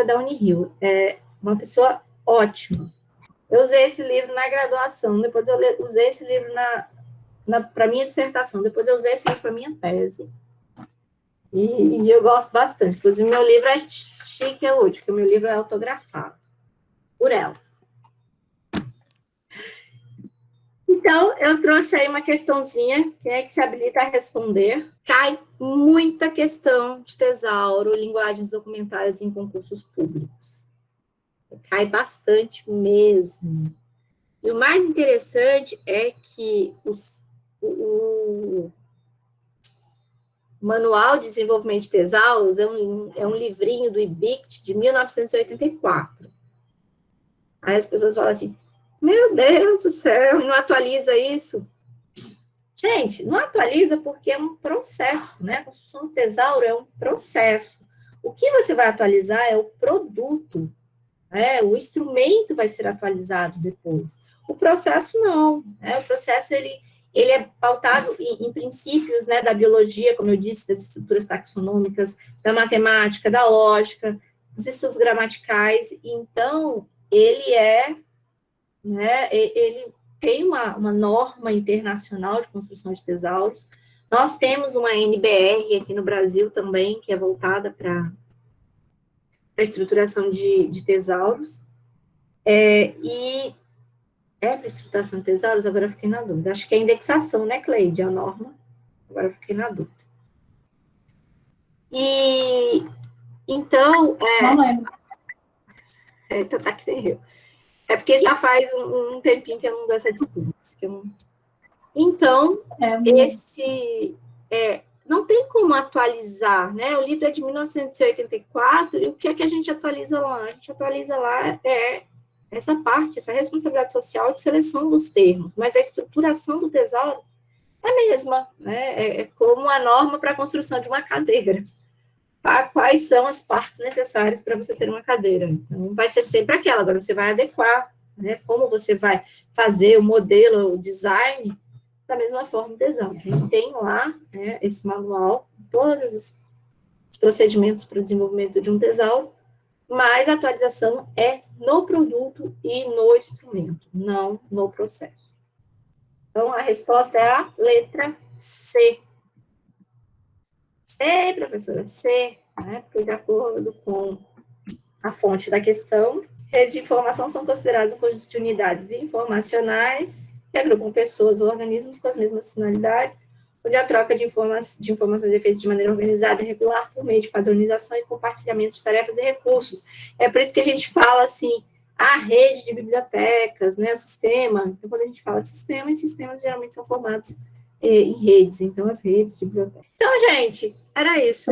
da Unirio, é uma pessoa ótima. Eu usei esse livro na graduação, depois eu usei esse livro para minha dissertação, depois eu usei esse livro para minha tese. E eu gosto bastante. Inclusive, meu livro é chique, é útil, porque o meu livro é autografado. por ela. Então, eu trouxe aí uma questãozinha, quem é que se habilita a responder? Cai muita questão de tesauro, linguagens documentárias em concursos públicos. Cai bastante mesmo. E o mais interessante é que o Manual de Desenvolvimento de Tesauros é um livrinho do IBICT de 1984. Aí as pessoas falam assim, meu Deus do céu, não atualiza isso? Gente, não atualiza porque é um processo, né? A construção do tesauro é um processo. O que você vai atualizar é o produto, né? O instrumento vai ser atualizado depois. O processo não, né? O processo, ele é pautado em princípios, né, da biologia, como eu disse, das estruturas taxonômicas, da matemática, da lógica, dos estudos gramaticais. Então, ele tem uma norma internacional de construção de tesauros. Nós temos uma NBR aqui no Brasil também, que é voltada para a estruturação de tesauros. Para estruturação de tesauros? Agora eu fiquei na dúvida. Acho que é indexação, né, Cleide? A norma. Agora eu fiquei na dúvida. E, então... Não lembro. Então tá que nem eu. É porque já faz um tempinho que eu não dou essa disciplina. Então, não tem como atualizar, né? O livro é de 1984, e o que é que a gente atualiza lá? A gente atualiza lá essa parte, essa responsabilidade social de seleção dos termos, mas a estruturação do tesauro é a mesma, né? É como a norma para a construção de uma cadeira. Tá? Quais são as partes necessárias para você ter uma cadeira? Então, vai ser sempre aquela, agora você vai adequar, né? Como você vai fazer o modelo, o design, da mesma forma o tesauro. A gente tem lá, né, esse manual, todos os procedimentos para o desenvolvimento de um tesauro, mas a atualização é no produto e no instrumento, não no processo. Então, a resposta é a letra C. C, professora, C, né? Porque de acordo com a fonte da questão, redes de informação são consideradas um conjunto de unidades informacionais que agrupam pessoas ou organismos com as mesmas finalidades, onde a troca de informações é feita de maneira organizada e regular por meio de padronização e compartilhamento de tarefas e recursos. É por isso que a gente fala assim, a rede de bibliotecas, né, o sistema. Então, quando a gente fala de sistema, os sistemas geralmente são formados em redes, então as redes de bibliotecas. Então, gente, era isso.